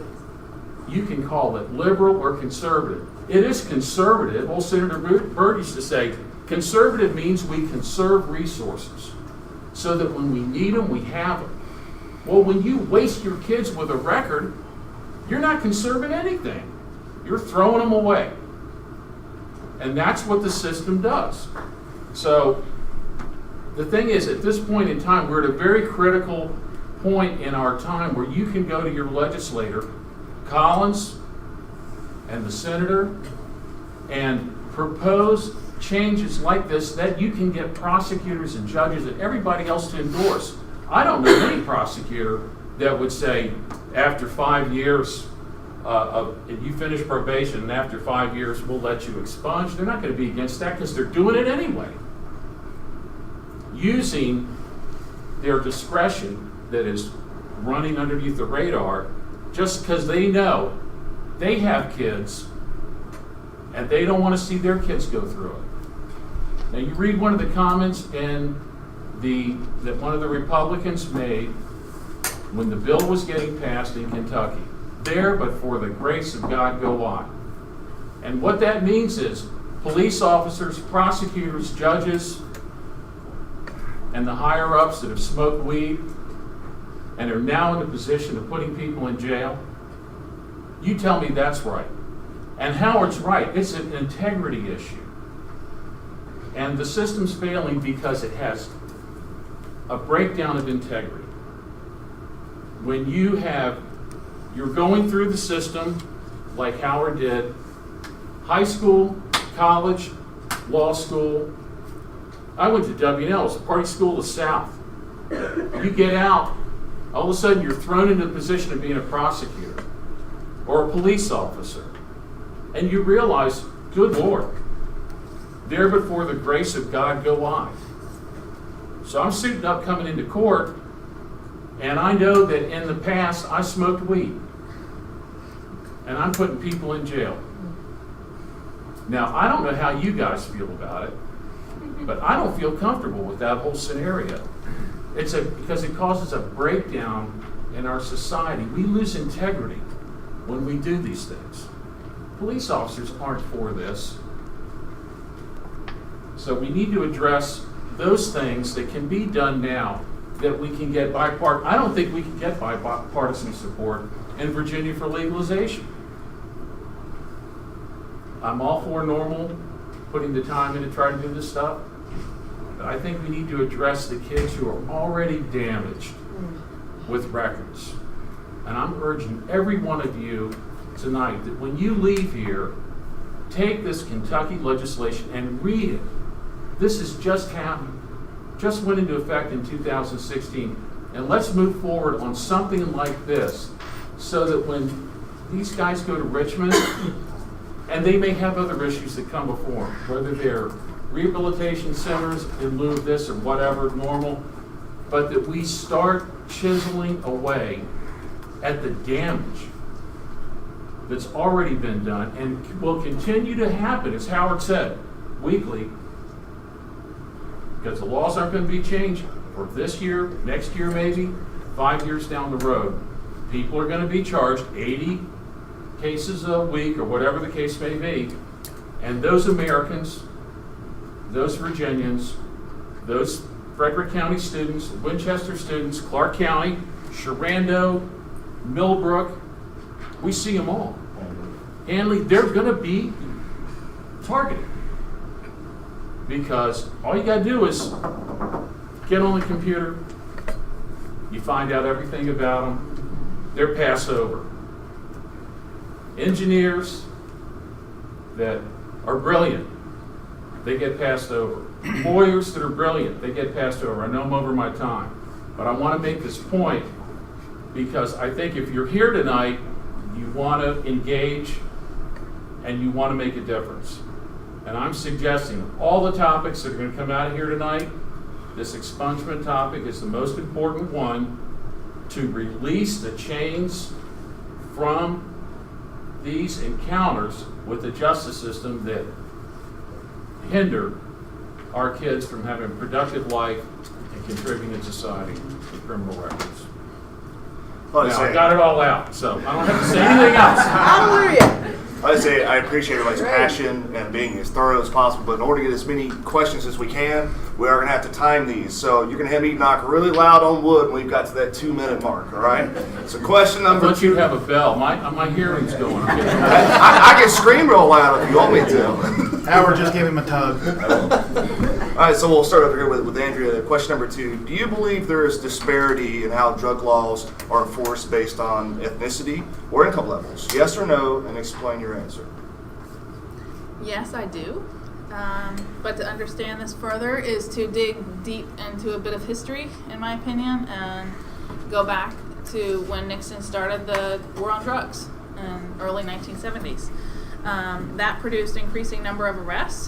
S3: You can call it liberal or conservative. It is conservative. Old Senator Byrd used to say, conservative means we conserve resources so that when we need them, we have them. Well, when you waste your kids with a record, you're not conserving anything. You're throwing them away. And that's what the system does. So the thing is, at this point in time, we're at a very critical point in our time where you can go to your legislator, Collins and the senator, and propose changes like this that you can get prosecutors and judges and everybody else to endorse. I don't know any prosecutor that would say, after 5 years, if you finish probation and after 5 years we'll let you expunge. They're not going to be against that because they're doing it anyway, using their discretion that is running underneath the radar just because they know they have kids and they don't want to see their kids go through it. Now, you read one of the comments that one of the Republicans made when the bill was getting passed in Kentucky. There, but for the grace of God, go on. And what that means is police officers, prosecutors, judges, and the higher-ups that have smoked weed and are now in the position of putting people in jail, you tell me that's right. And Howard's right. It's an integrity issue. And the system's failing because it has a breakdown of integrity. When you're going through the system like Howard did, high school, college, law school. I went to W&L, it's a party school of the South. You get out, all of a sudden you're thrown into the position of being a prosecutor or a police officer. And you realize, good Lord, there before the grace of God go I. So I'm suiting up coming into court, and I know that in the past I smoked weed. And I'm putting people in jail. Now, I don't know how you guys feel about it, but I don't feel comfortable with that whole scenario. Because it causes a breakdown in our society. We lose integrity when we do these things. Police officers aren't for this. So we need to address those things that can be done now that we can get bipartisan. I don't think we can get bipartisan support in Virginia for legalization. I'm all for NORML, putting the time in to try to do this stuff. But I think we need to address the kids who are already damaged with records. And I'm urging every one of you tonight that when you leave here, take this Kentucky legislation and read it. This has just happened, just went into effect in 2016. And let's move forward on something like this so that when these guys go to Richmond, and they may have other issues that come before them, whether they're rehabilitation centers in lieu of this or whatever, normal, but that we start chiseling away at the damage that's already been done and will continue to happen, as Howard said, weekly, because the laws aren't going to be changed for this year, next year maybe, 5 years down the road. People are going to be charged 80 cases a week or whatever the case may be, and those Americans, those Virginians, those Frederick County students, Winchester students, Clark County, Sharando, Millbrook, we see them all. Hanley, they're going to be targeted because all you got to do is get on the computer, you find out everything about them, they're passed over. Engineers that are brilliant, they get passed over. Lawyers that are brilliant, they get passed over. I know I'm over my time, but I want to make this point because I think if you're here tonight, you want to engage and you want to make a difference. And I'm suggesting all the topics that are going to come out of here tonight, this expungement topic is the most important one, to release the chains from these encounters with the justice system that hinder our kids from having a productive life and contributing to society with criminal records. Now, I got it all out, so I don't have to say anything else.
S7: Hallelujah.
S9: I'd say I appreciate everybody's passion and being as thorough as possible, but in order to get as many questions as we can, we are going to have to time these. So you're going to have me knock really loud on wood when we've got to that 2-minute mark, all right? So question number
S3: I thought
S9: 2.
S3: you'd have a bell. My hearing's going.
S9: I can scream real loud if you want me to.
S1: Howard, just give him a tug.
S9: All right, so we'll start over here with Andrea. Question number 2. Do you believe there is disparity in how drug laws are enforced based on ethnicity or income levels? Yes or no, and explain your answer.
S8: Yes, I do. But to understand this further is to dig deep into a bit of history, in my opinion, and go back to when Nixon started the war on drugs in early 1970s. That produced increasing number of arrests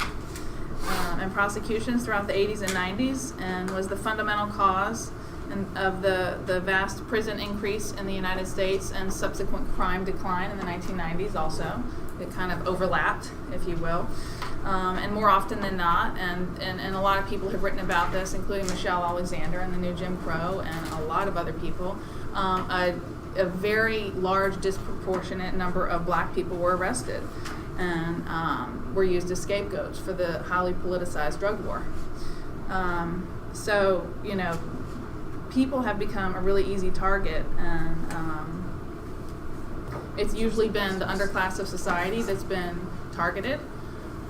S8: and prosecutions throughout the 80s and 90s, and was the fundamental cause of the vast prison increase in the United States and subsequent crime decline in the 1990s also. It kind of overlapped, if you will. And more often than not, and a lot of people have written about this, including Michelle Alexander and the new Jim Crow and a lot of other people, a very large disproportionate number of black people were arrested and were used as scapegoats for the highly politicized drug war. So, you know, people have become a really easy target, and it's usually been the underclass of society that's been targeted.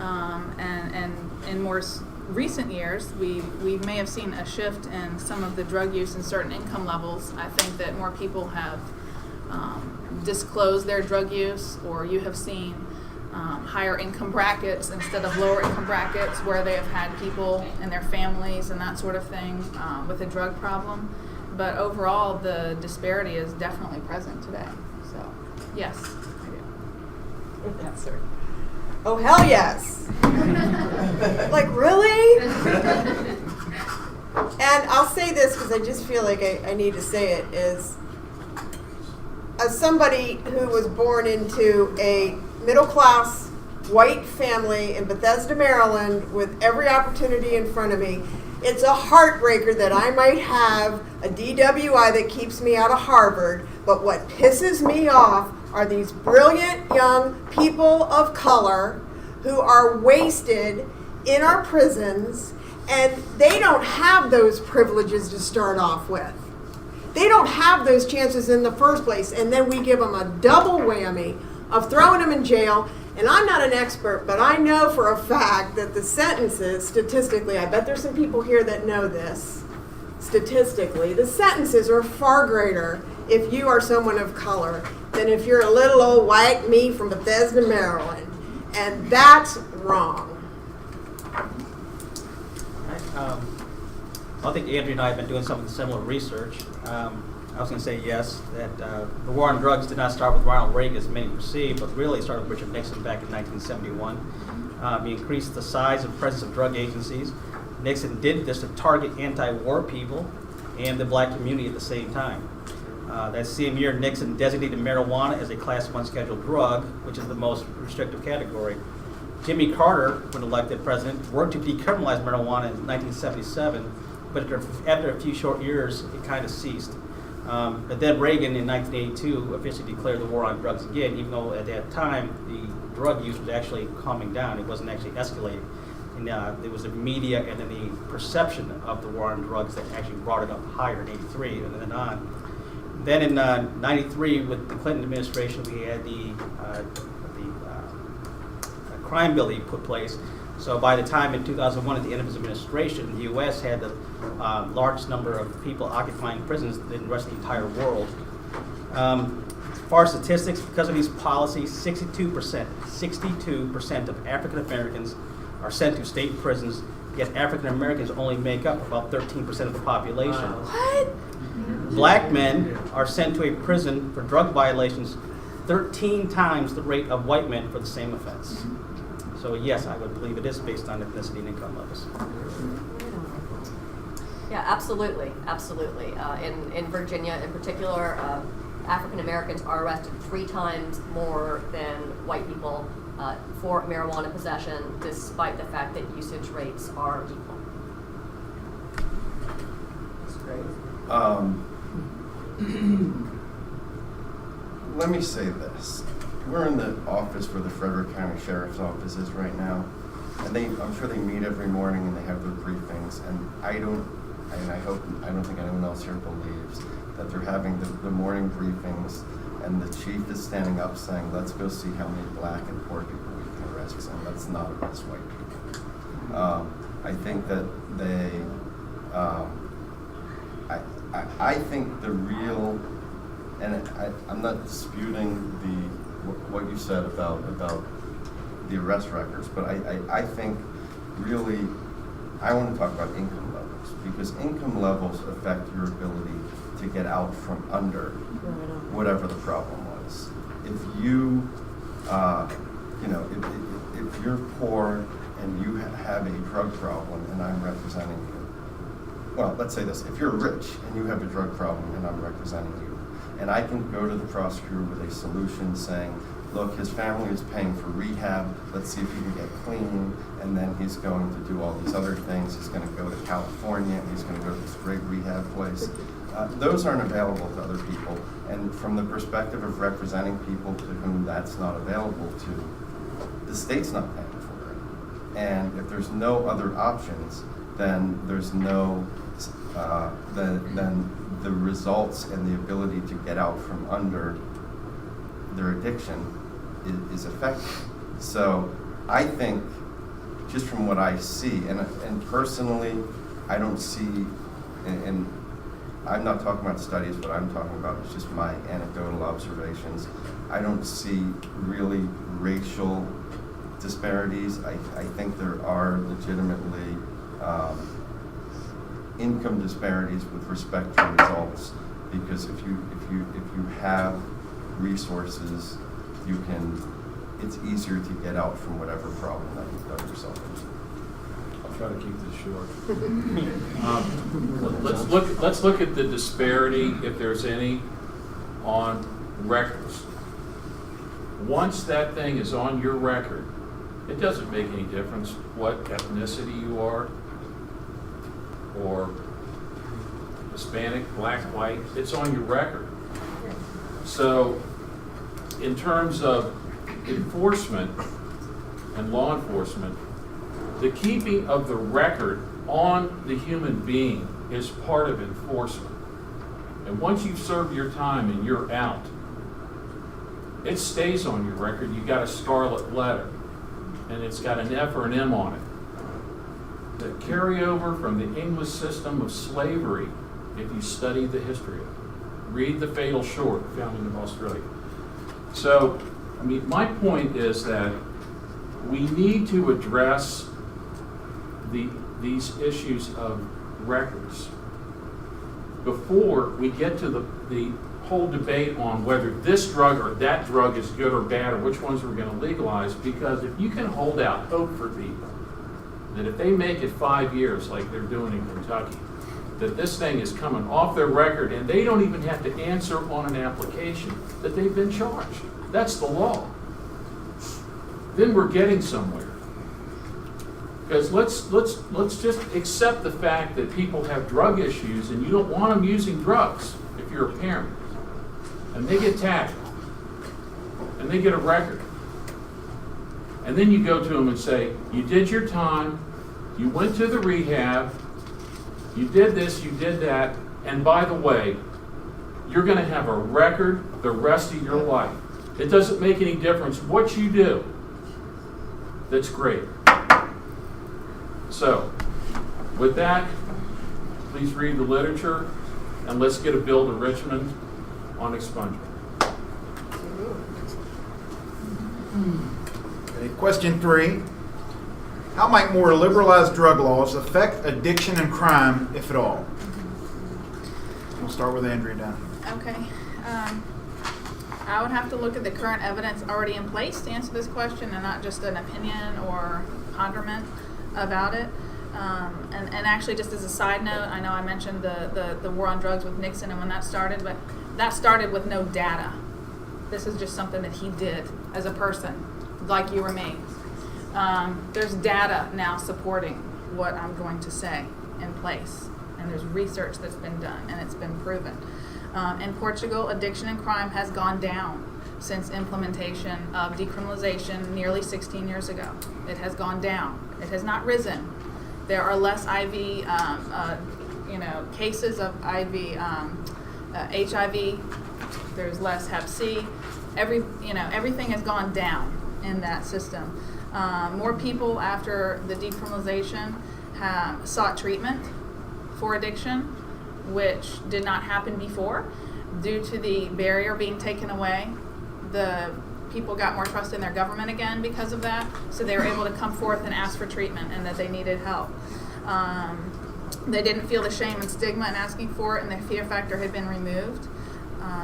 S8: And in more recent years, we may have seen a shift in some of the drug use in certain income levels. I think that more people have disclosed their drug use, or you have seen higher income brackets instead of lower income brackets where they have had people and their families and that sort of thing with a drug problem. But overall, the disparity is definitely present today. So, yes, I do.
S7: Yes, sir. Oh, hell yes. Like, really? And I'll say this because I just feel like I need to say it, is as somebody who was born into a middle-class white family in Bethesda, Maryland, with every opportunity in front of me, it's a heartbreaker that I might have a DWI that keeps me out of Harvard, but what pisses me off are these brilliant young people of color who are wasted in our prisons, and they don't have those privileges to start off with. They don't have those chances in the first place, and then we give them a double whammy of throwing them in jail. And I'm not an expert, but I know for a fact that the sentences, statistically, I bet there's some people here that know this, statistically, the sentences are far greater if you are someone of color than if you're a little old white me from Bethesda, Maryland. And that's wrong.
S6: I think Andrea and I have been doing some similar research. I was going to say yes, that the war on drugs did not start with Ronald Reagan as many perceive, but really it started with Richard Nixon back in 1971. He increased the size and presence of drug agencies. Nixon did this to target anti-war people and the black community at the same time. That same year, Nixon designated marijuana as a Class 1 scheduled drug, which is the most restrictive category. Jimmy Carter, when elected president, worked to decriminalize marijuana in 1977, but after a few short years, it kind of ceased. But then Reagan in 1982 officially declared the war on drugs again, even though at that time the drug use was actually calming down. It wasn't actually escalating. And it was the media and then the perception of the war on drugs that actually brought it up higher in 83 and then on. Then in 93, with the Clinton administration, we had the crime bill that he put place. So by the time in 2001, at the end of his administration, the U.S. had the largest number of people occupying prisons than the rest of the entire world. As far as statistics, because of these policies, 62% of African Americans are sent to state prisons, yet African Americans only make up about 13% of the population.
S7: What?
S6: Black men are sent to a prison for drug violations 13 times the rate of white men for the same offense. So yes, I would believe it is based on ethnicity and income levels.
S5: Yeah, absolutely, absolutely. In Virginia, in particular, African Americans are arrested 3 times more than white people for marijuana possession, despite the fact that usage rates are equal.
S7: That's crazy.
S2: Let me say this. We're in the office where the Frederick County Sheriff's Office is right now, and I'm sure they meet every morning and they have their briefings, and I don't think anyone else here believes that they're having the morning briefings and the chief is standing up saying, let's go see how many black and poor people we can arrest, and let's not arrest white people. I think that I think the real, and I'm not disputing what you said about the arrest records, but I think really I want to talk about income levels, because income levels affect your ability to get out from under whatever the problem was. If you, if you're poor and you have a drug problem and I'm representing you, well, let's say this, if you're rich and you have a drug problem and I'm representing you, and I can go to the prosecutor with a solution saying, look, his family is paying for rehab, let's see if he can get clean, and then he's going to do all these other things, he's going to go to California, and he's going to go to this great rehab place. Those aren't available to other people, and from the perspective of representing people to whom that's not available to, the state's not paying for it. And if there's no other options, then there's no, then the results and the ability to get out from under their addiction is affected. So I think just from what I see, and personally, I don't see, and I'm not talking about studies, what I'm talking about is just my anecdotal observations. I don't see really racial disparities. I think there are legitimately income disparities with respect to results, because if you have resources, it's easier to get out from whatever problem that you've done yourself into.
S3: I'll try to keep this short. Let's look at the disparity, if there's any, on records. Once that thing is on your record, it doesn't make any difference what ethnicity you are, or Hispanic, black, white, it's on your record. So in terms of enforcement and law enforcement, the keeping of the record on the human being is part of enforcement. And once you've served your time and you're out, it stays on your record. You got a scarlet letter, and it's got an F or an M on it. The carryover from the English system of slavery, if you study the history of it. Read The Fatal Short, Founding of Australia. So, I mean, my point is that we need to address these issues of records before we get to the whole debate on whether this drug or that drug is good or bad, or which ones we're going to legalize. Because if you can hold out hope for people that if they make it 5 years like they're doing in Kentucky, that this thing is coming off their record and they don't even have to answer on an application that they've been charged. That's the law. Then we're getting somewhere. Because let's just accept the fact that people have drug issues and you don't want them using drugs if you're a parent. And they get tackled. And they get a record. And then you go to them and say, you did your time, you went to the rehab, you did this, you did that, and by the way, you're going to have a record the rest of your life. It doesn't make any difference what you do. That's great. So, with that, please read the literature, and let's get a bill to Richmond on expungement.
S1: Okay, question 3. How might more liberalized drug laws affect addiction and crime, if at all? We'll start with Andrea down here.
S8: Okay. I would have to look at the current evidence already in place to answer this question, and not just an opinion or ponderment about it. And actually, just as a side note, I know I mentioned the war on drugs with Nixon and when that started, but that started with no data. This is just something that he did as a person, like you or me. There's data now supporting what I'm going to say in place, and there's research that's been done, and it's been proven. In Portugal, addiction and crime has gone down since implementation of decriminalization nearly 16 years ago. It has gone down. It has not risen. There are less IV, cases of IV, HIV. There's less Hep C. Everything has gone down in that system. More people after the decriminalization have sought treatment for addiction, which did not happen before due to the barrier being taken away. The people got more trust in their government again because of that, so they were able to come forth and ask for treatment and that they needed help. They didn't feel the shame and stigma in asking for it, and the fear factor had been removed.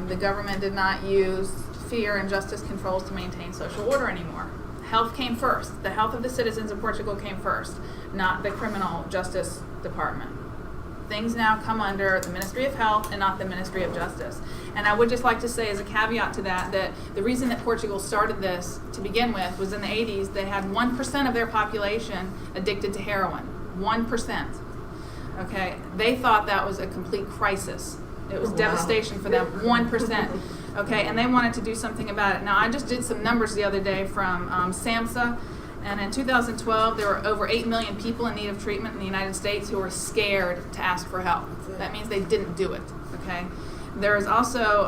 S8: The government did not use fear and justice controls to maintain social order anymore. Health came first. The health of the citizens of Portugal came first, not the criminal justice department. Things now come under the Ministry of Health and not the Ministry of Justice. And I would just like to say as a caveat to that the reason that Portugal started this to begin with was in the 80s, they had 1% of their population addicted to heroin. 1%. Okay? They thought that was a complete crisis. It was devastation for them. 1%. Okay? And they wanted to do something about it. Now, I just did some numbers the other day from SAMHSA. And in 2012, there were over 8 million people in need of treatment in the United States who were scared to ask for help. That means they didn't do it, okay? There is also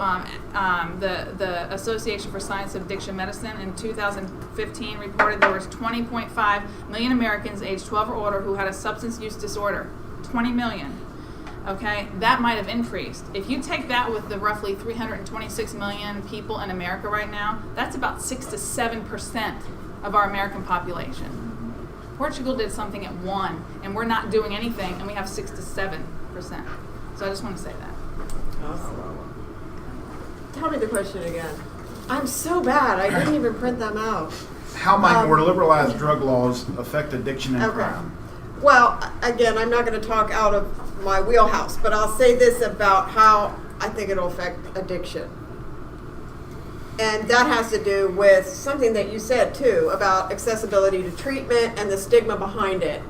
S8: the Association for Science of Addiction Medicine in 2015 reported there was 20.5 million Americans aged 12 or older who had a substance use disorder. 20 million. Okay, that might have increased. If you take that with the roughly 326 million people in America right now, that's about 6 to 7% of our American population. Portugal did something at 1, and we're not doing anything, and we have 6 to 7%. So I just want to say that.
S7: Tell me the question again. I'm so bad. I didn't even print them out.
S1: How might more liberalized drug laws affect addiction and
S7: Okay.
S1: crime?
S7: Well, again, I'm not going to talk out of my wheelhouse, but I'll say this about how I think it'll affect addiction. And that has to do with something that you said, too, about accessibility to treatment and the stigma behind it.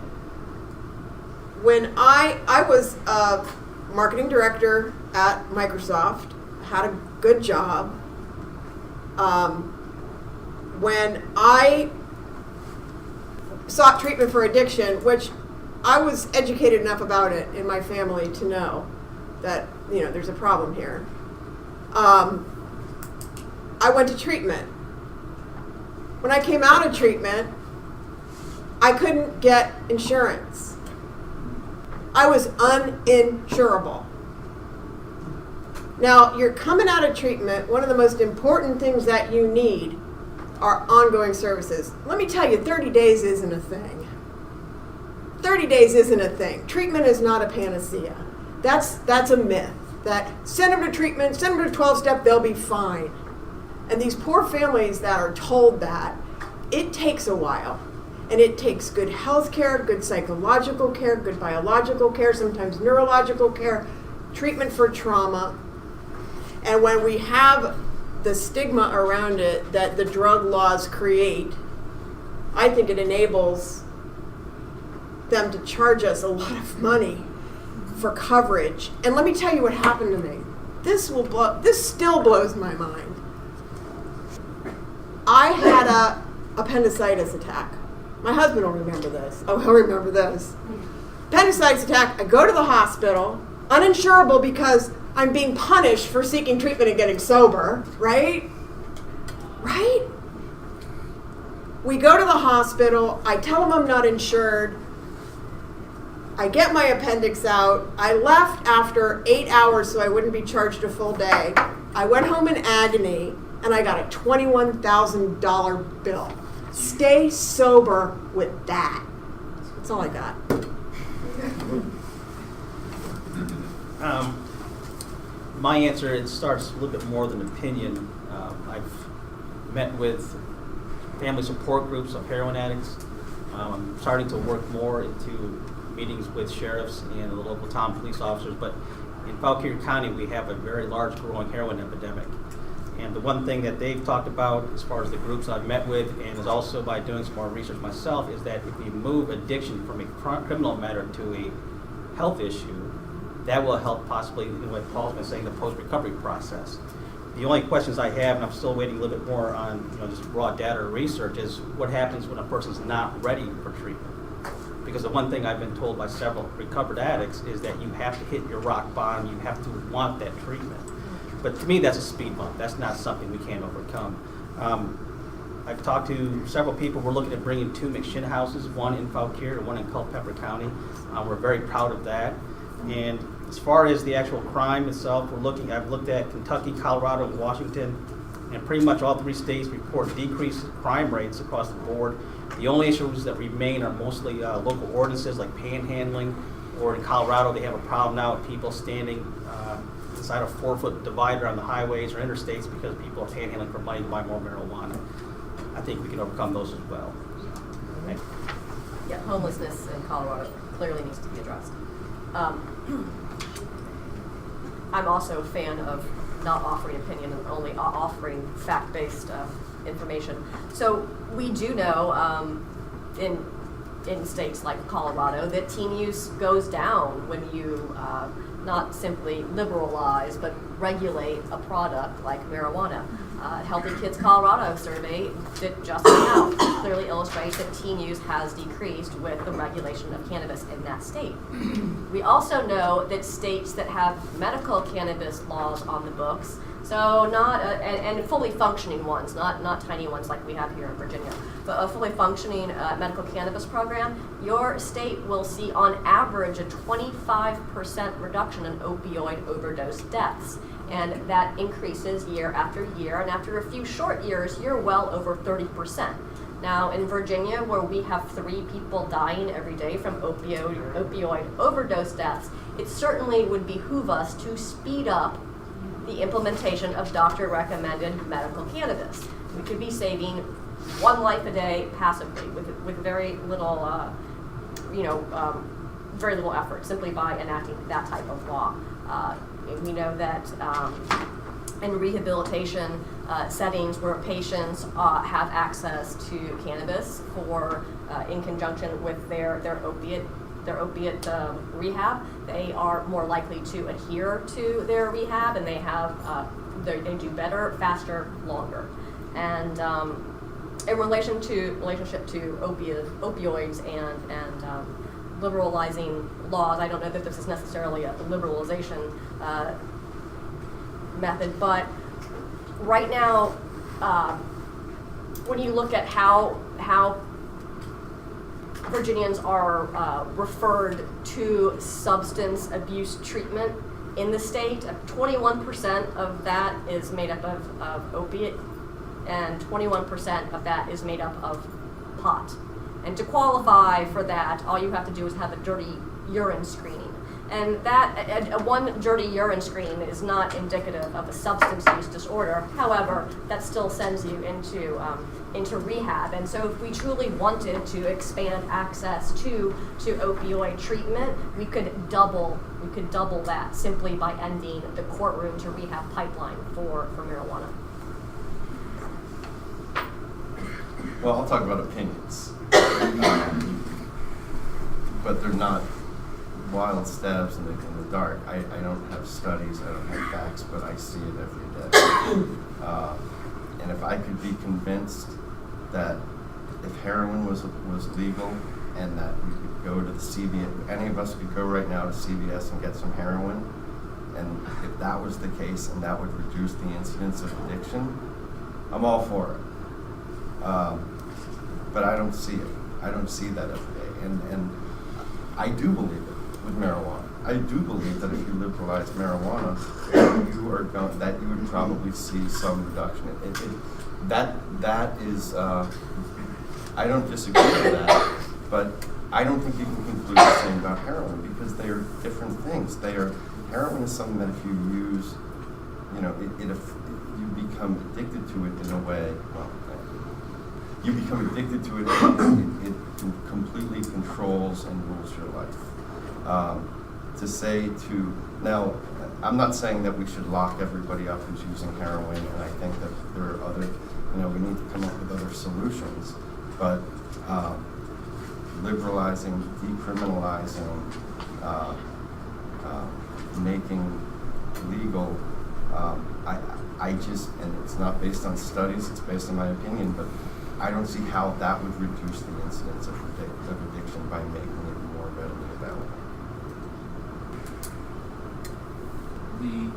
S7: When I was a marketing director at Microsoft, had a good job. When I sought treatment for addiction, which I was educated enough about it in my family to know that, there's a problem here. I went to treatment. When I came out of treatment, I couldn't get insurance. I was uninsurable. Now, you're coming out of treatment, one of the most important things that you need are ongoing services. Let me tell you, 30 days isn't a thing. 30 days isn't a thing. Treatment is not a panacea. That's a myth. That send them to treatment, send them to 12-step, they'll be fine. And these poor families that are told that, it takes a while. And it takes good health care, good psychological care, good biological care, sometimes neurological care, treatment for trauma. And when we have the stigma around it that the drug laws create, I think it enables them to charge us a lot of money for coverage. And let me tell you what happened to me. This still blows my mind. I had a appendicitis attack. My husband will remember this. Oh, he'll remember this. Appendicitis attack, I go to the hospital, uninsurable because I'm being punished for seeking treatment and getting sober, right? Right? We go to the hospital, I tell them I'm not insured, I get my appendix out, I left after 8 hours so I wouldn't be charged a full day. I went home in agony and I got a $21,000 bill. Stay sober with that. That's all I got.
S6: My answer, it starts a little bit more than opinion. I've met with family support groups of heroin addicts. I'm starting to work more into meetings with sheriffs and the local town police officers, but in Fauquier County we have a very large growing heroin epidemic. And the one thing that they've talked about as far as the groups I've met with, and is also by doing some more research myself, is that if we move addiction from a criminal matter to a health issue, that will help possibly, what Paul's been saying, the post-recovery process. The only questions I have, and I'm still waiting a little bit more on just raw data or research, is what happens when a person's not ready for treatment. Because the one thing I've been told by several recovered addicts is that you have to hit your rock bottom, you have to want that treatment. But to me, that's a speed bump. That's not something we can't overcome. I've talked to several people. We're looking at bringing 2 McShin houses, one in Fauquier and one in Culpeper County. We're very proud of that. And as far as the actual crime itself, I've looked at Kentucky, Colorado, and Washington, and pretty much all 3 states report decreased crime rates across the board. The only issues that remain are mostly local ordinances like panhandling, or in Colorado they have a problem now with people standing inside a 4-foot divider on the highways or interstates because people are panhandling for money to buy more marijuana. I think we can overcome those as well. Okay.
S5: Yeah, homelessness in Colorado clearly needs to be addressed. I'm also a fan of not offering opinion and only offering fact-based information. So we do know in states like Colorado that teen use goes down when you not simply liberalize but regulate a product like marijuana. Healthy Kids Colorado survey that just came out clearly illustrates that teen use has decreased with the regulation of cannabis in that state. We also know that states that have medical cannabis laws on the books, so not and fully functioning ones, not tiny ones like we have here in Virginia, but a fully functioning medical cannabis program, your state will see on average a 25% reduction in opioid overdose deaths. And that increases year after year, and after a few short years, you're well over 30%. Now, in Virginia, where we have 3 people dying every day from opioid overdose deaths, it certainly would behoove us to speed up the implementation of doctor-recommended medical cannabis. We could be saving 1 life a day passively with very little, very little effort, simply by enacting that type of law. We know that in rehabilitation settings where patients have access to cannabis for in conjunction with their opiate rehab, they are more likely to adhere to their rehab, and they do better, faster, longer. And in relationship to opioids and liberalizing laws, I don't know that this is necessarily a liberalization method, but right now, when you look at how Virginians are referred to substance abuse treatment in the state, 21% of that is made up of opiate, and 21% of that is made up of pot. And to qualify for that, all you have to do is have a dirty urine screening. And that, one dirty urine screen is not indicative of a substance use disorder. However, that still sends you into rehab. And so if we truly wanted to expand access to opioid treatment, we could double that simply by ending the courtroom to rehab pipeline for marijuana.
S2: Well, I'll talk about opinions. But they're not wild stabs in the dark. I don't have studies, I don't have facts, but I see it every day. And if I could be convinced that if heroin was legal and that we could go to the CVS, any of us could go right now to CVS and get some heroin, and if that was the case and that would reduce the incidence of addiction, I'm all for it. But I don't see it. I don't see that every day. And I do believe it with marijuana. I do believe that if you liberalize marijuana, you would probably see some reduction. That is, I don't disagree with that, but I don't think you can conclude the same about heroin because they are different things. Heroin is something that if you use, you become addicted to it in a way. Well, you become addicted to it. It completely controls and rules your life. Now, I'm not saying that we should lock everybody up who's using heroin, and I think that there are other, we need to come up with other solutions. But liberalizing, decriminalizing, making legal, and it's not based on studies, it's based on my opinion, but I don't see how that would reduce the incidence of addiction by making it more readily available.
S3: The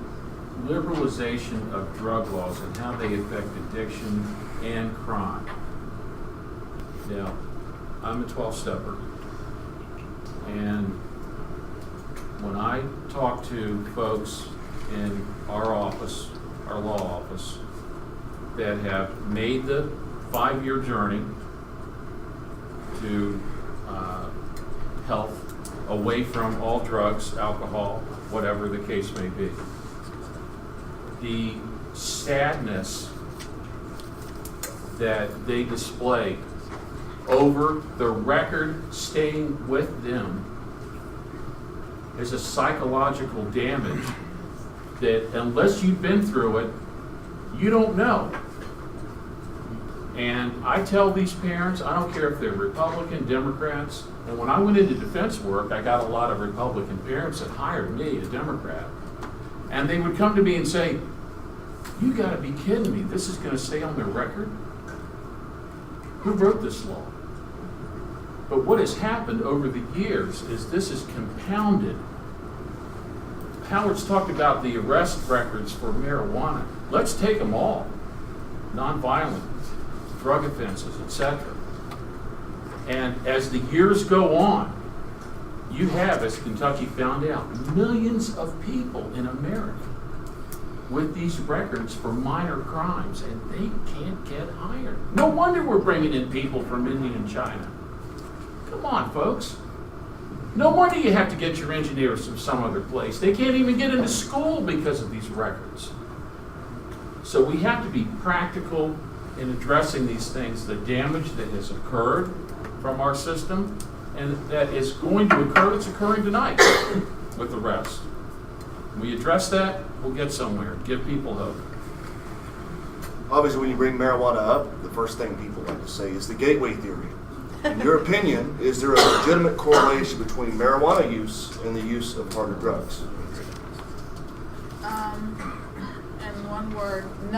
S3: liberalization of drug laws and how they affect addiction and crime. Now, I'm a 12-stepper, and when I talk to folks in our office, our law office, that have made the 5-year journey to health, away from all drugs, alcohol, whatever the case may be. The sadness that they display over the record staying with them is a psychological damage that unless you've been through it, you don't know. And I tell these parents, I don't care if they're Republican, Democrats, and when I went into defense work, I got a lot of Republican parents that hired me, a Democrat, and they would come to me and say, You gotta be kidding me. This is gonna stay on their record? Who wrote this law? But what has happened over the years is this is compounded. Howard's talked about the arrest records for marijuana. Let's take them all. Nonviolent, drug offenses, etc. And as the years go on, you have, as Kentucky found out, millions of people in America with these records for minor crimes, and they can't get hired. No wonder we're bringing in people from India and China. Come on, folks. No wonder you have to get your engineers from some other place. They can't even get into school because of these records. So we have to be practical in addressing these things, the damage that has occurred from our system, and that is going to occur. It's occurring tonight with the rest. When we address that, we'll get somewhere. Give people hope.
S9: Obviously, when you bring marijuana up, the first thing people like to say is the gateway theory. In your opinion, is there a legitimate correlation between marijuana use and the use of harder drugs?
S8: In one word, no,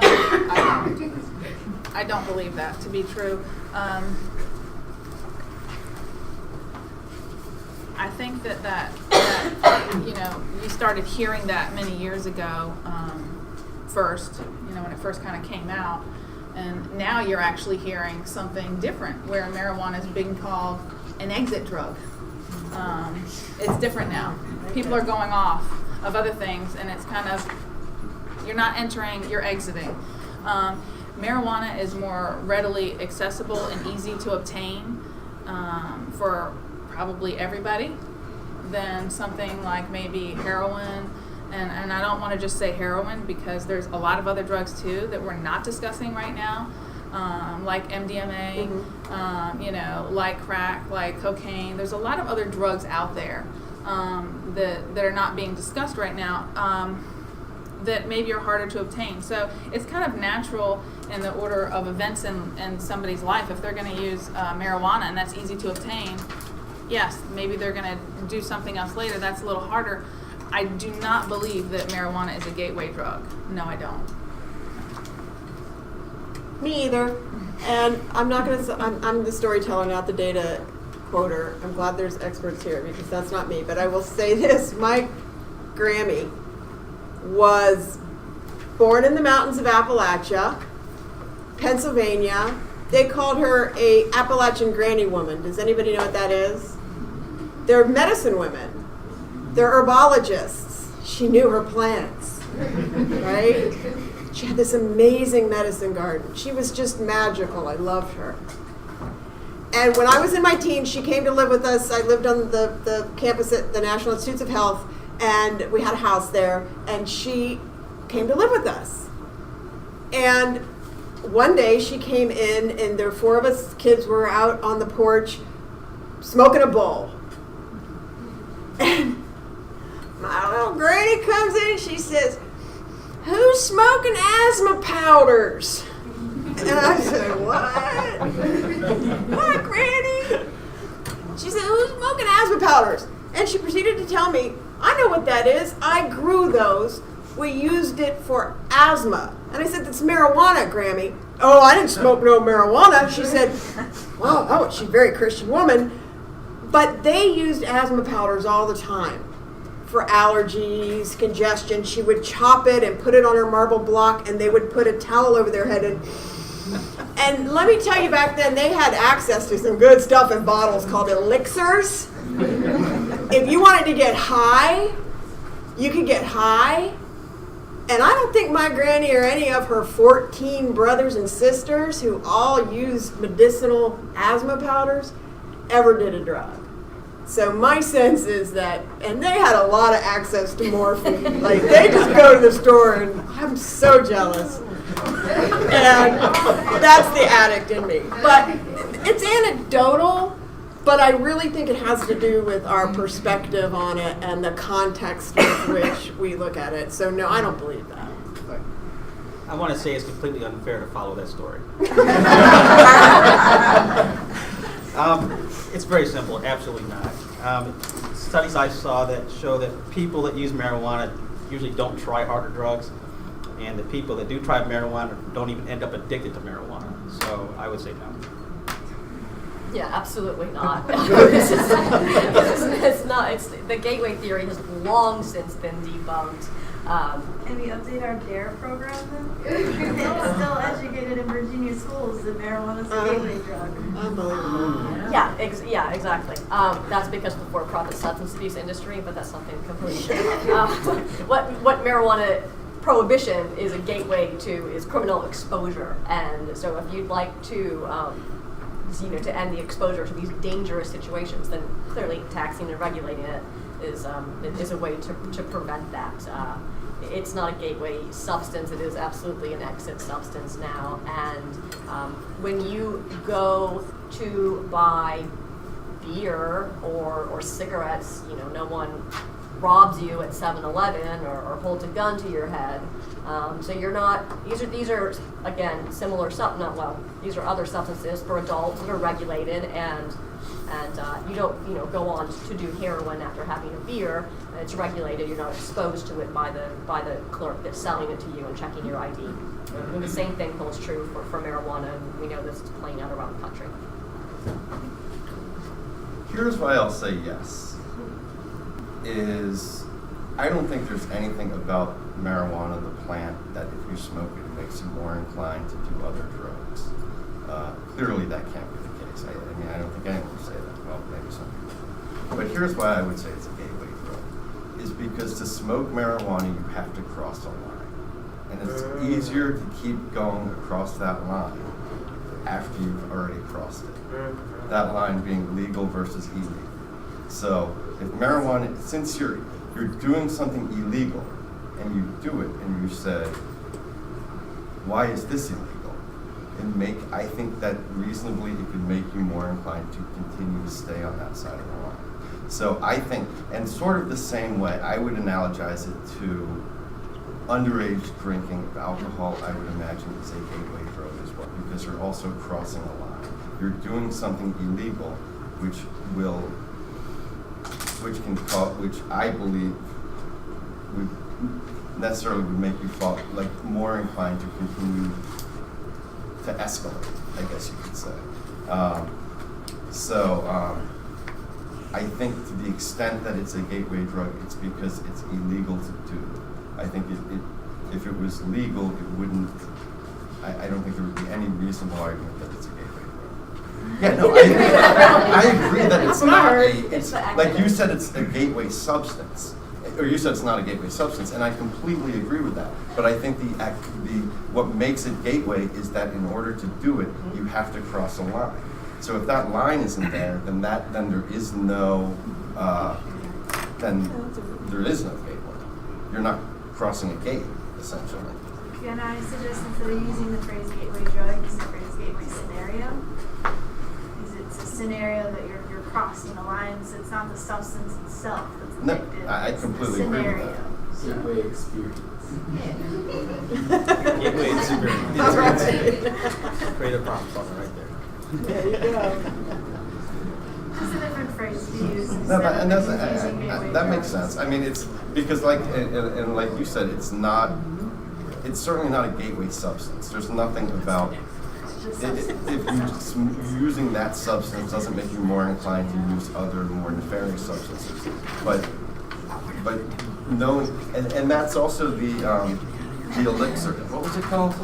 S8: I don't believe that to be true. I think that you started hearing that many years ago, first, when it first kind of came out. And now you're actually hearing something different, where marijuana is being called an exit drug. It's different now. People are going off of other things, and it's kind of, you're not entering, you're exiting. Marijuana is more readily accessible and easy to obtain for probably everybody than something like maybe heroin. And I don't want to just say heroin, because there's a lot of other drugs too that we're not discussing right now, like MDMA, like crack, like cocaine. There's a lot of other drugs out there that are not being discussed right now that maybe are harder to obtain. So it's kind of natural in the order of events in somebody's life. If they're going to use marijuana and that's easy to obtain, yes, maybe they're going to do something else later that's a little harder. I do not believe that marijuana is a gateway drug. No, I don't.
S7: Me either. And I'm not going to, I'm the storyteller, not the data quoter. I'm glad there's experts here, because that's not me. But I will say this, my Grammy was born in the mountains of Appalachia, Pennsylvania. They called her a Appalachian granny woman. Does anybody know what that is? They're medicine women. They're herbologists. She knew her plants, right? She had this amazing medicine garden. She was just magical. I loved her. And when I was in my teens, she came to live with us. I lived on the campus at the National Institutes of Health, and we had a house there, and she came to live with us. And one day she came in, and there were 4 of us kids were out on the porch smoking a bowl. And my little granny comes in and she says, "Who's smoking asthma powders?" And I said, "What? What, Granny?" She said, "Who's smoking asthma powders?" And she proceeded to tell me, "I know what that is. I grew those. We used it for asthma." And I said, "That's marijuana, Grammy." "Oh, I didn't smoke no marijuana." She said, "Well, oh, she's a very Christian woman." But they used asthma powders all the time for allergies, congestion. She would chop it and put it on her marble block, and they would put a towel over their head. And let me tell you, back then they had access to some good stuff in bottles called elixirs. If you wanted to get high, you could get high. And I don't think my granny or any of her 14 brothers and sisters, who all used medicinal asthma powders, ever did a drug. So my sense is that, and they had a lot of access to morphine. Like, they just go to the store, and I'm so jealous. And that's the addict in me. But it's anecdotal, but I really think it has to do with our perspective on it and the context with which we look at it. So no, I don't believe that.
S6: I want to say it's completely unfair to follow that story. It's very simple. Absolutely not. Studies I saw that show that people that use marijuana usually don't try harder drugs. and the people that do try marijuana don't even end up addicted to marijuana. So I would say no.
S5: Yeah, absolutely not. It's not. The gateway theory has long since been debunked.
S10: Can we update our DARE program then? It's still educated in Virginia schools that marijuana is a gateway drug.
S7: Unbelievable.
S5: Yeah, exactly. That's because of the for-profit substance abuse industry, but that's something completely different. What marijuana prohibition is a gateway to is criminal exposure, and so if you'd like to to end the exposure to these dangerous situations, then clearly taxing and regulating it is a way to prevent that. It's not a gateway substance. It is absolutely an exit substance now. And when you go to buy beer or cigarettes, no one robs you at 7-Eleven or holds a gun to your head. So you're not. These are again similar these are other substances for adults that are regulated, and you don't go on to do heroin after having a beer. It's regulated. You're not exposed to it by the clerk that's selling it to you and checking your ID. And the same thing holds true for marijuana, and we know this is playing out around the country.
S2: Here's why I'll say yes. I don't think there's anything about marijuana, the plant, that if you smoke it, it makes you more inclined to do other drugs. Clearly that can't be the case. I don't think anyone would say that. Well, maybe some people. But here's why I would say it's a gateway drug. Is because to smoke marijuana, you have to cross a line. And it's easier to keep going across that line after you've already crossed it. That line being legal versus illegal. So if marijuana, since you're doing something illegal and you do it and you say, why is this illegal? I think that reasonably it could make you more inclined to continue to stay on that side of the line. So I think, and sort of the same way, I would analogize it to underage drinking of alcohol. I would imagine is a gateway drug as well, because you're also crossing a line. You're doing something illegal, which I believe would make you more inclined to continue to escalate, I guess you could say. I think to the extent that it's a gateway drug, it's because it's illegal to do. I think if it was legal, it wouldn't. I don't think there would be any reasonable argument that it's a gateway drug. Yeah, no, I agree that it's not it's like you said, it's a gateway substance, or you said it's not a gateway substance, and I completely agree with that. But I think what makes it gateway is that in order to do it, you have to cross a line. So if that line isn't there, then there is no gateway. You're not crossing a gate, essentially.
S10: Can I suggest instead of using the phrase gateway drug, use the phrase gateway scenario? Because it's a scenario that you're crossing a line, so it's not the substance itself that's addictive.
S2: No, I completely agree with that.
S11: Gateway experience.
S6: Gateway experience. Create a problem solver right there.
S7: There you go.
S10: Just a different phrase to use.
S2: No, that makes sense. I mean, it's because like you said, it's certainly not a gateway substance. There's nothing about if you using that substance doesn't make you more inclined to use other more nefarious substances. But knowing, and that's also the elixir. What was it called?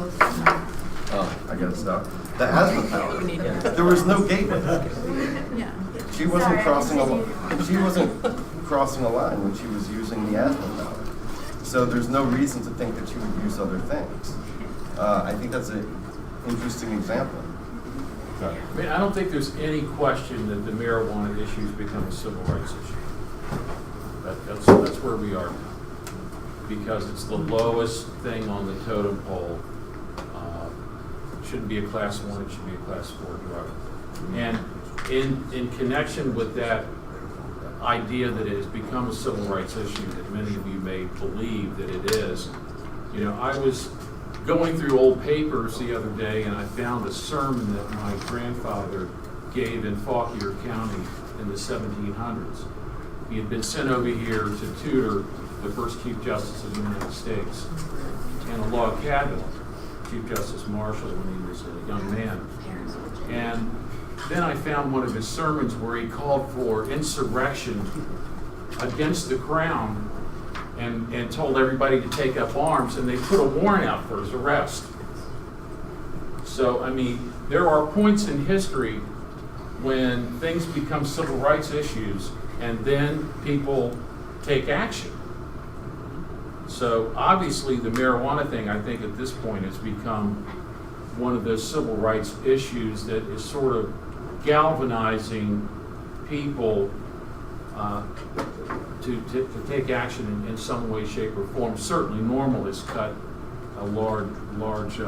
S2: Oh, I gotta stop. The asthma powder. There was no gateway.
S8: Yeah.
S2: She wasn't crossing a line. She wasn't crossing a line when she was using the asthma powder. So there's no reason to think that she would use other things. I think that's an interesting example.
S3: I mean, I don't think there's any question that the marijuana issues become a civil rights issue. That's where we are now, because it's the lowest thing on the totem pole. It shouldn't be a class 1; it should be a class 4 drug. And in connection with that idea that it has become a civil rights issue, that many of you may believe that it is, I was going through old papers the other day, and I found a sermon that my grandfather gave in Fauquier County in the 1700s. He had been sent over here to tutor the first Chief Justice of the United States and a log cabin, Chief Justice Marshall, when he was a young man. And then I found one of his sermons where he called for insurrection against the crown and told everybody to take up arms, and they put a warrant out for his arrest. So, I mean, there are points in history when things become civil rights issues and then people take action. So obviously the marijuana thing, I think at this point has become one of those civil rights issues that is sort of galvanizing people to take action in some way, shape, or form. Certainly NORML has cut a large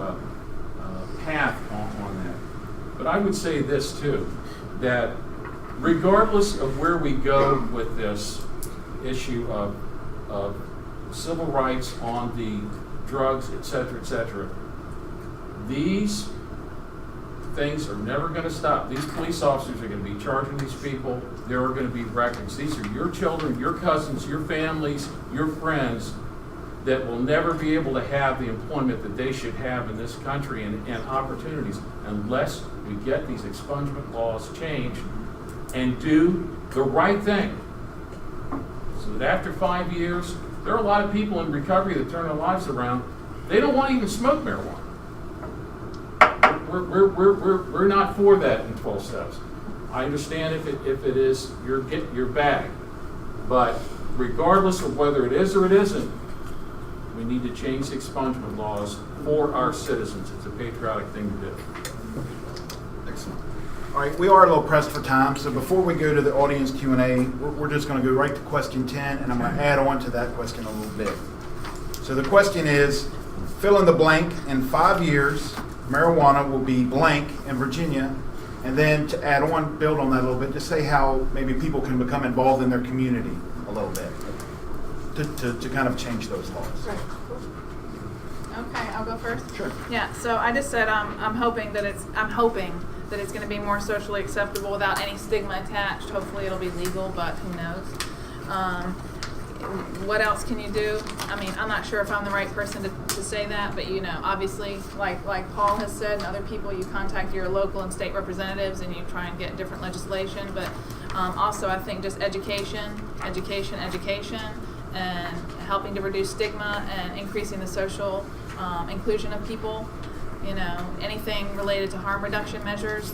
S3: path on that. But I would say this too, that regardless of where we go with this issue of civil rights on the drugs, et cetera, these things are never going to stop. These police officers are going to be charging these people. There are going to be records. These are your children, your cousins, your families, your friends that will never be able to have the employment that they should have in this country and opportunities unless we get these expungement laws changed and do the right thing. So that after 5 years, there are a lot of people in recovery that turn their lives around. They don't want to even smoke marijuana. We're not for that in 12 steps. I understand if it is your bag, but regardless of whether it is or it isn't, we need to change the expungement laws for our citizens. It's a patriotic thing to do.
S1: Excellent. All right, we are a little pressed for time, so before we go to the audience Q&A, we're just going to go right to question 10, and I'm going to add on to that question a little bit. So the question is, fill in the blank. In 5 years, marijuana will be blank in Virginia, and then to add on, build on that a little bit, just say how maybe people can become involved in their community a little bit to kind of change those laws.
S8: Okay, I'll go first.
S1: Sure.
S8: Yeah. So I just said I'm hoping that it's going to be more socially acceptable without any stigma attached. Hopefully it'll be legal, but who knows? What else can you do? I mean, I'm not sure if I'm the right person to say that, but obviously, like Paul has said and other people, you contact your local and state representatives and you try and get different legislation. But also, I think just education, and helping to reduce stigma and increasing the social inclusion of people. Anything related to harm reduction measures.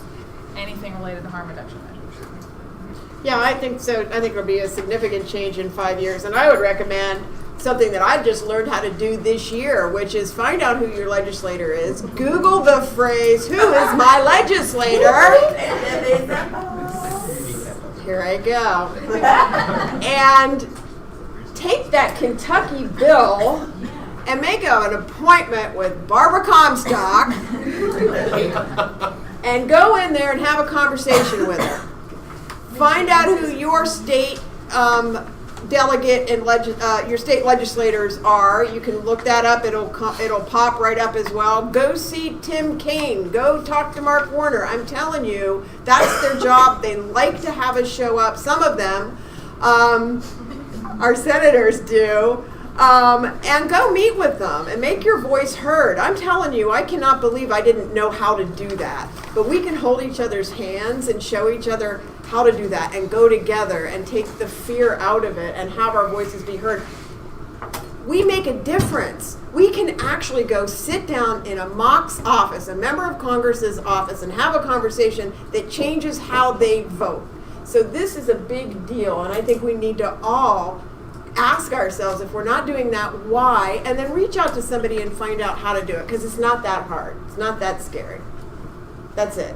S7: Yeah, I think so. I think it'll be a significant change in 5 years. And I would recommend something that I've just learned how to do this year, which is find out who your legislator is. Google the phrase, "Who is my legislator?" Here I go. And take that Kentucky bill and make an appointment with Barbara Comstock and go in there and have a conversation with her. Find out who your state delegate and your state legislators are. You can look that up. It'll pop right up as well. Go see Tim Kaine. Go talk to Mark Warner. I'm telling you, that's their job. They like to have us show up. Some of them, our senators do. And go meet with them and make your voice heard. I'm telling you, I cannot believe I didn't know how to do that. But we can hold each other's hands and show each other how to do that and go together and take the fear out of it and have our voices be heard. We make a difference. We can actually go sit down in a MOC's office, a member of Congress's office, and have a conversation that changes how they vote. So this is a big deal, and I think we need to all ask ourselves, if we're not doing that, why, and then reach out to somebody and find out how to do it, because it's not that hard. It's not that scary. That's it.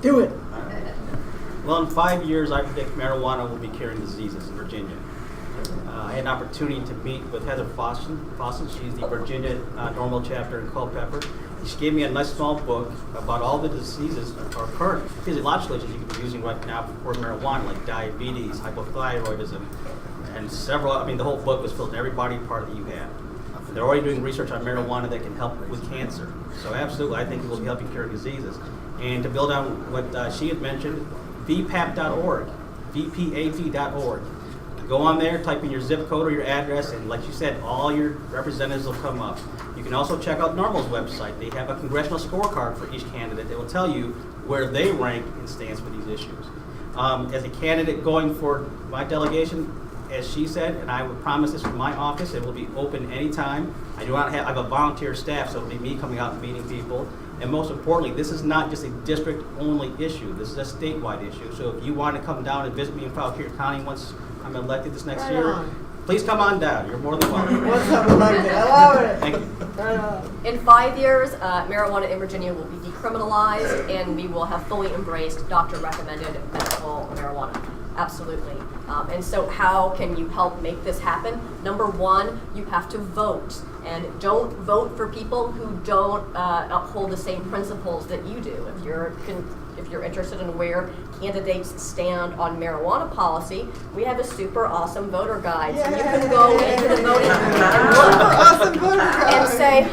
S7: Do it.
S6: Well, in 5 years, I predict marijuana will be curing diseases in Virginia. I had an opportunity to meet with Heather Fawcett. She's the Virginia NORML chapter in Culpeper. She gave me a nice small book about all the diseases or current physiological agents you could be using right now for marijuana, like diabetes, hypothyroidism, and several. I mean, the whole book was filled in every body part that you have. They're already doing research on marijuana that can help with cancer. So absolutely, I think it will be helping cure diseases. And to build on what she had mentioned, VPAP.org. vpav.org. Go on there, type in your zip code or your address, and like you said, all your representatives will come up. You can also check out NORML's website. They have a congressional scorecard for each candidate. They will tell you where they rank and stands for these issues. As a candidate going for my delegation, as she said, and I would promise this from my office, it will be open anytime. I have a volunteer staff, so it'll be me coming out and meeting people. And most importantly, this is not just a district-only issue. This is a statewide issue. So if you want to come down and visit me in Fauquier County once I'm elected this next year, please come on down. You're more than welcome.
S7: Once I'm elected, I love it.
S6: Thank you.
S7: Right on.
S5: In 5 years, marijuana in Virginia will be decriminalized, and we will have fully embraced doctor-recommended medical marijuana. Absolutely. And so how can you help make this happen? Number one, you have to vote. And don't vote for people who don't uphold the same principles that you do. If you're interested in where candidates stand on marijuana policy, we have a super awesome voter guide. So you can go into the voting booth and look and say,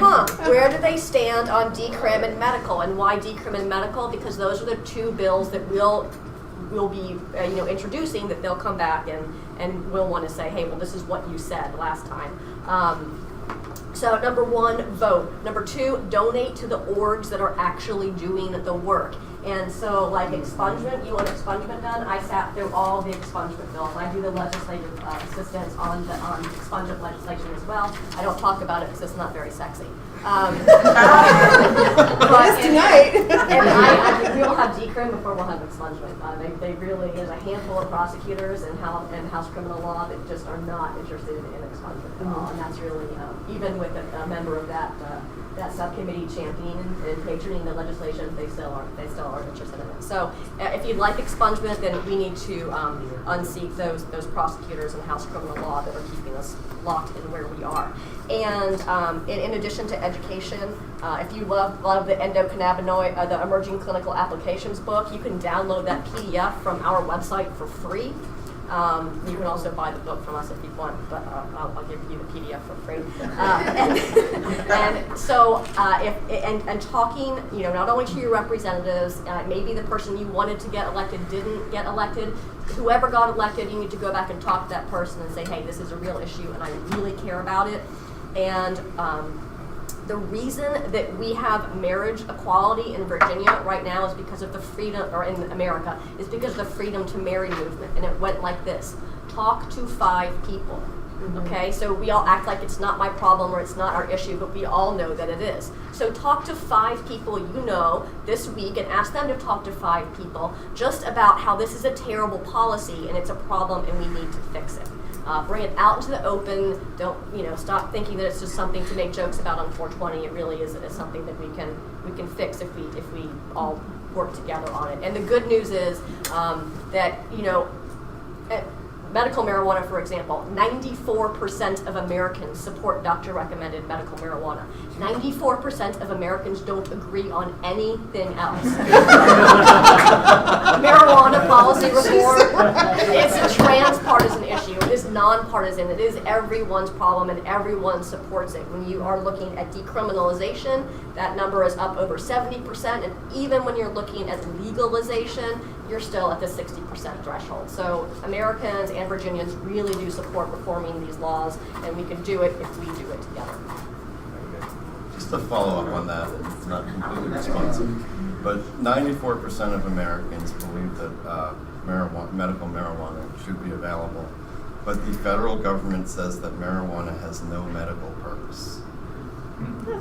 S5: where do they stand on decrim and medical? And why decrim and medical? Because those are the two bills that we'll be introducing, that they'll come back and we'll want to say, hey, well, this is what you said last time. So number one, vote. Number two, donate to the orgs that are actually doing the work. And so like expungement, you want expungement done? I sat through all the expungement bills. I do the legislative assistance on expungement legislation as well. I don't talk about it because it's not very sexy. But
S7: tonight.
S5: And we will have decrim before we'll have expungement. They really, there's a handful of prosecutors and House criminal law that just are not interested in expungement at all. And that's really, even with a member of that subcommittee championing and patroning the legislation, they still aren't interested in it. So if you'd like expungement, then we need to unseat those prosecutors in House criminal law that are keeping us locked in where we are. And in addition to education, if you love the endocannabinoid, the emerging clinical applications book, you can download that PDF from our website for free. You can also buy the book from us if you want, but I'll give you the PDF for free. And so, if talking, not only to your representatives, maybe the person you wanted to get elected didn't get elected. Whoever got elected, you need to go back and talk to that person and say, hey, this is a real issue, and I really care about it. And the reason that we have marriage equality in Virginia right now is because of the freedom, or in America, is because of the freedom to marry movement. And it went like this: talk to 5 people. Okay, so we all act like it's not my problem or it's not our issue, but we all know that it is. So talk to 5 people this week and ask them to talk to 5 people just about how this is a terrible policy and it's a problem and we need to fix it. Bring it out into the open. Don't stop thinking that it's just something to make jokes about on 420. It really is something that we can fix if we all work together on it. And the good news is that medical marijuana, for example, 94% of Americans support doctor-recommended medical marijuana. 94% of Americans don't agree on anything else. Marijuana policy reform, it's a transpartisan issue. It is nonpartisan. It is everyone's problem and everyone supports it. When you are looking at decriminalization, that number is up over 70%, and even when you're looking at legalization, you're still at the 60% threshold. So Americans and Virginians really do support reforming these laws, and we can do it if we do it together.
S2: Just to follow up on that, it's not completely responsive, but 94% of Americans believe that medical marijuana should be available, but the federal government says that marijuana has no medical purpose.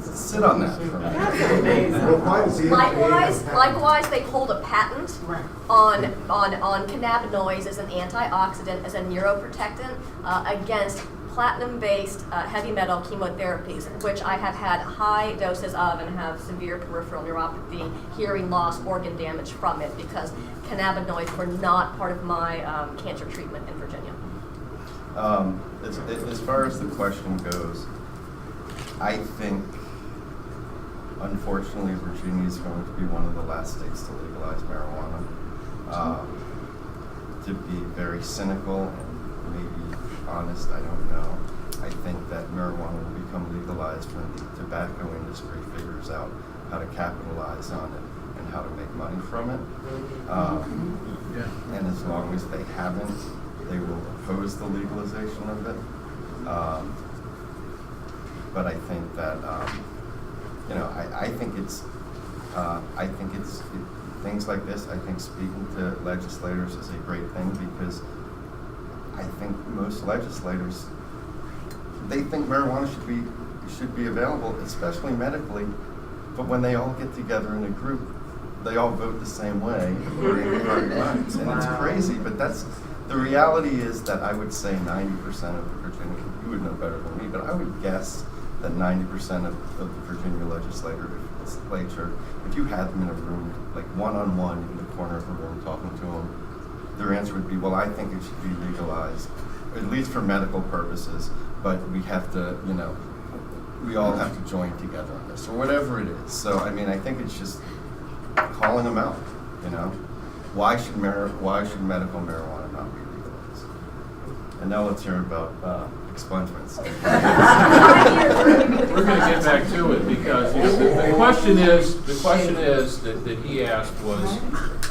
S2: Sit on that for a minute.
S5: Likewise, they hold a patent on cannabinoids as an antioxidant, as a neuroprotectant against platinum-based heavy metal chemotherapies, which I have had high doses of and have severe peripheral neuropathy, hearing loss, organ damage from it, because cannabinoids were not part of my cancer treatment in Virginia.
S2: As far as the question goes, I think, unfortunately, Virginia is going to be one of the last states to legalize marijuana. To be very cynical and maybe honest, I don't know. I think that marijuana will become legalized when the tobacco industry figures out how to capitalize on it and how to make money from it. And and as long as they haven't, they will oppose the legalization of it. But I think that, I think it's things like this, I think speaking to legislators is a great thing, because I think most legislators, they think marijuana should be available, especially medically, but when they all get together in a group, they all vote the same way, according to party lines, and it's crazy, but the reality is that I would say 90% of the Virginia, you would know better than me, but I would guess that 90% of the Virginia legislature, if you had them in a room, like one-on-one in the corner of a room talking to them, their answer would be, well, I think it should be legalized, at least for medical purposes, but we have to, we all have to join together on this, or whatever it is. So, I mean, I think it's just calling them out, Why should medical marijuana not be legalized? And now let's hear about expungements.
S3: We're going to get back to it, because the question is that he asked was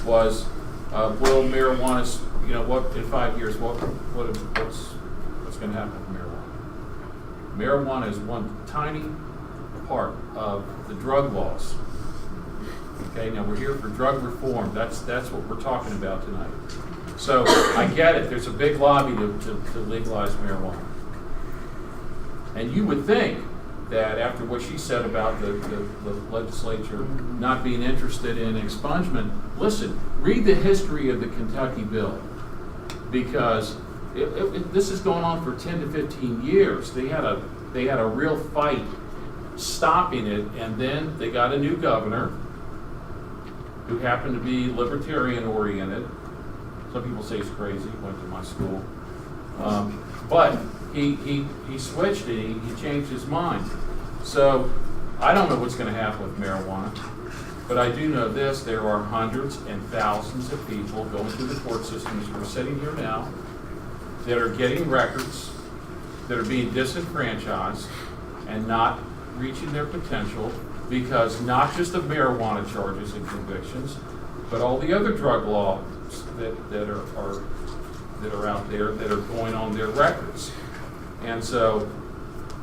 S3: will marijuana, what in 5 years, what's going to happen with marijuana? Marijuana is one tiny part of the drug laws. Okay, now we're here for drug reform. That's what we're talking about tonight. So I get it. There's a big lobby to legalize marijuana. And you would think that after what she said about the legislature not being interested in expungement, listen, read the history of the Kentucky bill, because this is going on for 10 to 15 years. They had a real fight stopping it, and then they got a new governor who happened to be libertarian oriented. Some people say he's crazy, went to my school. But he switched it, he changed his mind. So I don't know what's going to happen with marijuana, but I do know this: there are hundreds and thousands of people going through the court systems who are sitting here now that are getting records, that are being disenfranchised and not reaching their potential, because not just of marijuana charges and convictions, but all the other drug laws that are out there that are going on their records. And so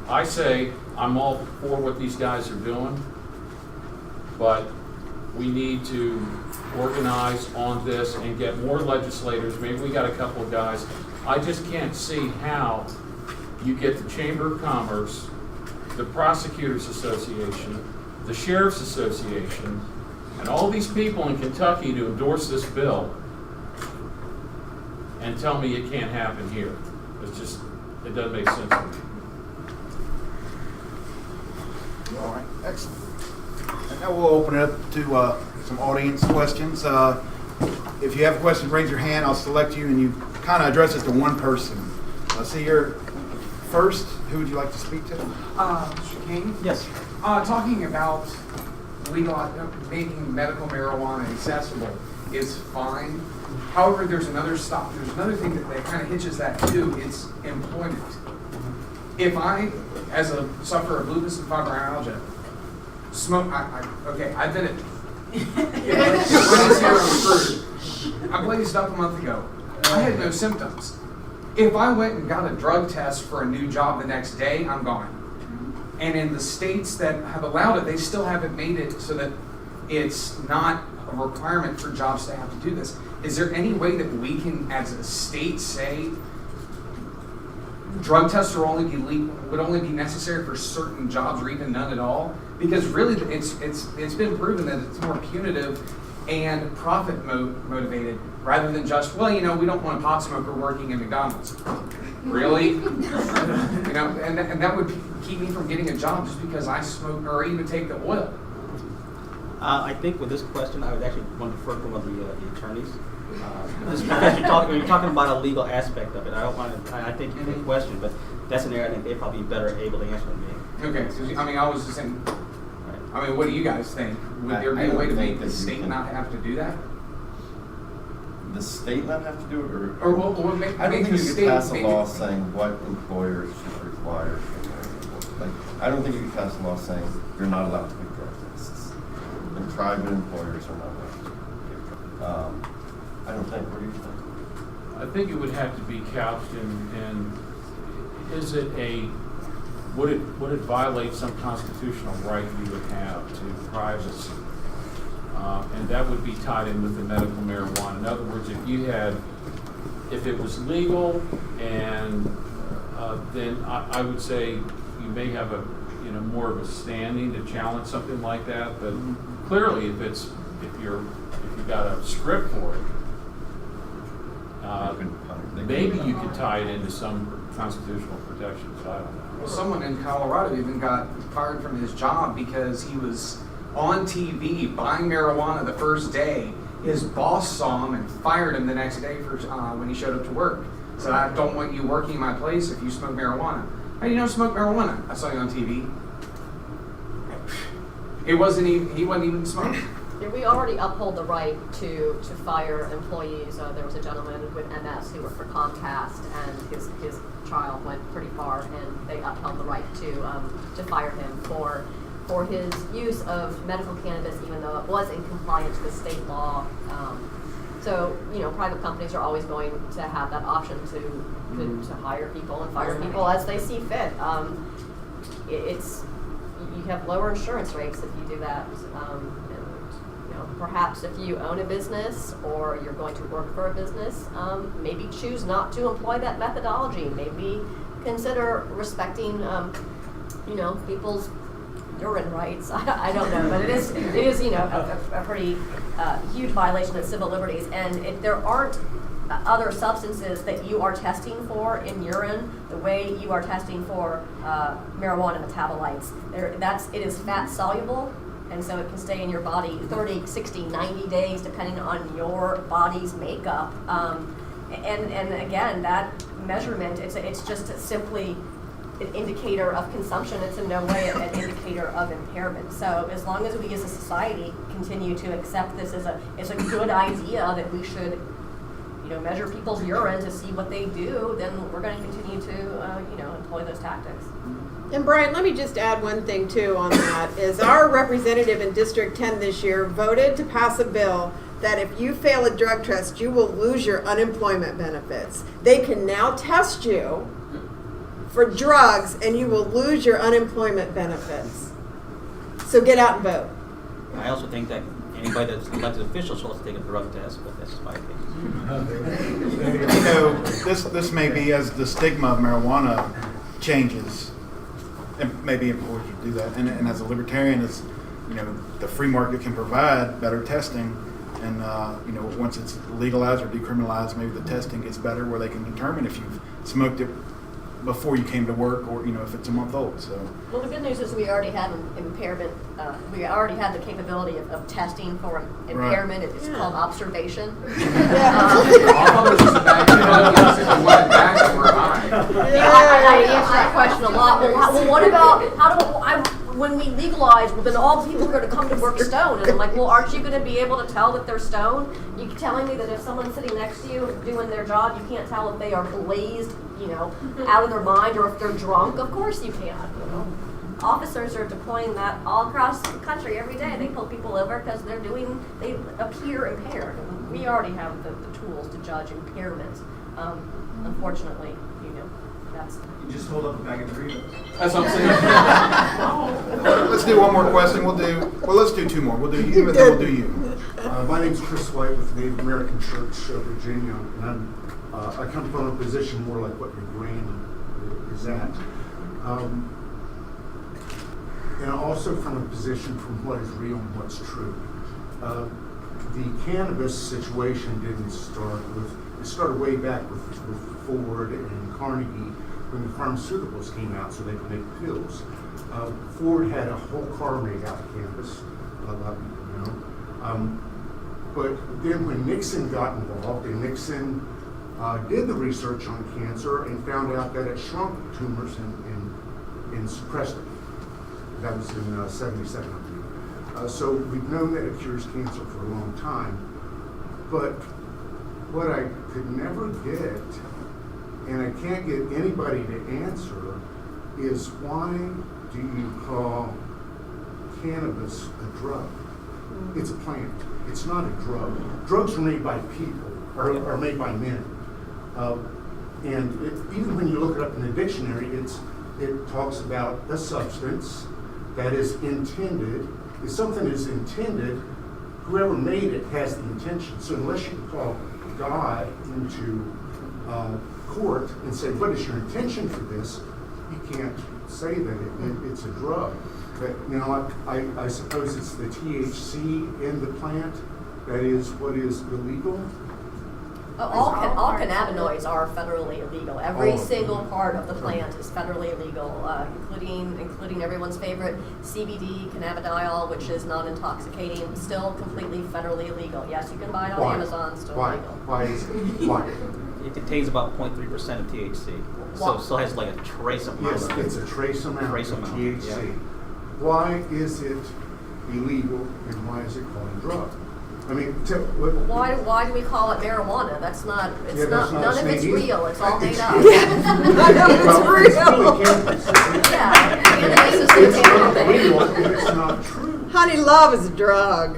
S3: I say I'm all for what these guys are doing, but we need to organize on this and get more legislators. Maybe we got a couple of guys. I just can't see how you get the Chamber of Commerce, the Prosecutors Association, the Sheriff's Association, and all these people in Kentucky to endorse this bill and tell me it can't happen here. It doesn't make sense to me.
S1: All right, excellent. And now we'll open it up to some audience questions. If you have a question, raise your hand. I'll select you, and you kind of address it to one person. See, you're first. Who would you like to speak to?
S11: Mr. King?
S6: Yes.
S11: Talking about making medical marijuana accessible is fine. However, there's another thing that kind of hitches that too. It's employment. If I, as a sufferer of lupus and fibromyalgia, smoke, I've been it. I blazed up a month ago. I had no symptoms. If I went and got a drug test for a new job the next day, I'm gone. And in the states that have allowed it, they still haven't made it so that it's not a requirement for jobs to have to do this. Is there any way that we can, as a state, say drug tests would only be necessary for certain jobs, or even none at all? Because really, it's been proven that it's more punitive and profit motivated rather than just, we don't want a pot smoker working in McDonald's. Really? And that would keep me from getting a job just because I smoke or even take the oil.
S6: I think with this question, I would actually want to defer to one of the attorneys. Just because you're talking about a legal aspect of it. I think it's a good question, but that's an area I think they're probably better able to answer than me.
S11: Okay, so I was just saying, what do you guys think? Would there be a way to make the state not have to do that?
S2: The state not have to do it,
S11: or
S2: I don't think you could pass a law saying what employers should require. I don't think you could pass a law saying you're not allowed to make drug tests, and private employers are not allowed to give drugs. I don't think. What do you think?
S3: I think it would have to be couched in is it would it violate some constitutional right you would have to privacy? And that would be tied in with the medical marijuana. In other words, if it was legal, and then I would say you may have more of a standing to challenge something like that. But clearly, if you've got a script for it, maybe you could tie it into some constitutional protections. I don't know.
S11: Well, someone in Colorado even got fired from his job because he was on TV buying marijuana the first day. His boss saw him and fired him the next day for when he showed up to work. Said, "I don't want you working in my place if you smoke marijuana." How do you know smoke marijuana? I saw you on TV. He wasn't even smoking.
S5: Yeah, we already uphold the right to fire employees. There was a gentleman with MS who worked for Comcast, and his trial went pretty far, and they upheld the right to fire him for his use of medical cannabis, even though it was in compliance with state law. So, private companies are always going to have that option to hire people and fire people as they see fit. You have lower insurance rates if you do that. Perhaps if you own a business or you're going to work for a business, maybe choose not to employ that methodology. Maybe consider respecting, people's urine rights. I don't know, but it is a pretty huge violation of civil liberties. And if there aren't other substances that you are testing for in urine, the way you are testing for marijuana metabolites, it is fat soluble. And so it can stay in your body 30, 60, 90 days, depending on your body's makeup. And again, that measurement, it's just simply an indicator of consumption. It's in no way an indicator of impairment. So as long as we as a society continue to accept this as a good idea that we should measure people's urine to see what they do, then we're going to continue to employ those tactics.
S7: And Brian, let me just add one thing too on that, is our representative in District 10 this year voted to pass a bill that if you fail a drug test, you will lose your unemployment benefits. They can now test you for drugs and you will lose your unemployment benefits. So get out and vote.
S6: I also think that anybody that's elected official should also take a drug test, but that's my opinion.
S1: This may be as the stigma of marijuana changes, and maybe employers would do that. And as a libertarian, as the free market can provide better testing, and once it's legalized or decriminalized, maybe the testing gets better where they can determine if you've smoked it before you came to work, or if it's a month old. So
S5: well, the good news is we already have impairment. We already have the capability of testing for impairment. Right. It's called observation.
S11: I
S5: answer that question a lot. Well, what about when we legalize? Well, then all people are going to come to work stoned, and I'm like, well, aren't you going to be able to tell that they're stoned? You telling me that if someone's sitting next to you doing their job, you can't tell if they are blazed, out of their mind, or if they're drunk? Of course you can. Officers are deploying that all across the country every day. They pull people over because they appear impaired. We already have the tools to judge impairment. Unfortunately, that's.
S4: You just hold up a bag of Doritos.
S11: That's what I'm saying.
S1: Let's do one more question. Let's do two more. We'll do you, and then we'll do you.
S12: My name's Chris White with the Native American Church of Virginia, and I come from a position more like what your brain is at. And also from a position from what is real and what's true. The cannabis situation didn't start it started way back with Ford and Carnegie when the pharmaceuticals came out so they could make pills. Ford had a whole car made out of cannabis, but then when Nixon got involved, and Nixon did the research on cancer and found out that it shrunk tumors and suppressed them. That was in 77, I believe. So we've known that it cures cancer for a long time. But what I could never get, and I can't get anybody to answer, is why do you call cannabis a drug? It's a plant. It's not a drug. Drugs are made by people. are made by men. And even when you look it up in the dictionary, it talks about a substance that is intended. If something is intended, whoever made it has the intention. So unless you call God into court and say, what is your intention for this? You can't say that it's a drug. But, you know, I suppose it's the THC in the plant that is what is illegal.
S5: All cannabinoids are federally illegal. Every single part of the plant is federally illegal, including everyone's favorite CBD, cannabidiol, which is non-intoxicating, still completely federally illegal. Yes, you can buy it on Amazon, still illegal.
S12: Why is it? Why?
S6: It contains about 0.3% of THC, so it still has like a trace amount.
S12: Yes, it's a trace amount of THC.
S6: Yeah.
S12: Why is it illegal and why is it called a drug? I mean,
S5: why do we call it marijuana? That's not. It's not. None of it's real. It's all made up.
S7: None of it's real.
S5: Yeah.
S12: It's real and it's not true.
S7: Honey, love is a drug.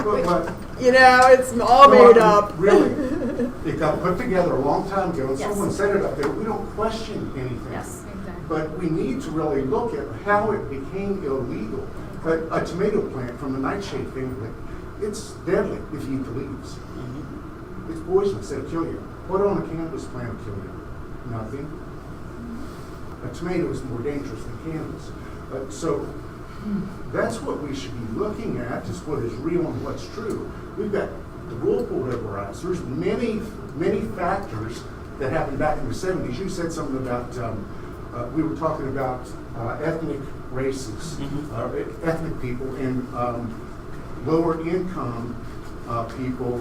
S12: But
S7: You know, it's all made up.
S12: Really, it got put together a long time ago, and
S5: Yes.
S12: someone said it up there. We don't question anything.
S5: Yes.
S12: But we need to really look at how it became illegal. But a tomato plant from the nightshade family, it's deadly if you eat the leaves. It's poisonous, it'll kill you. What on a cannabis plant will kill you? Nothing. A tomato is more dangerous than cannabis. So that's what we should be looking at, is what is real and what's true. We've got the whirlpool over us. There's many factors that happened back in the 70s. You said something about, we were talking about ethnic races, ethnic people, and lower income people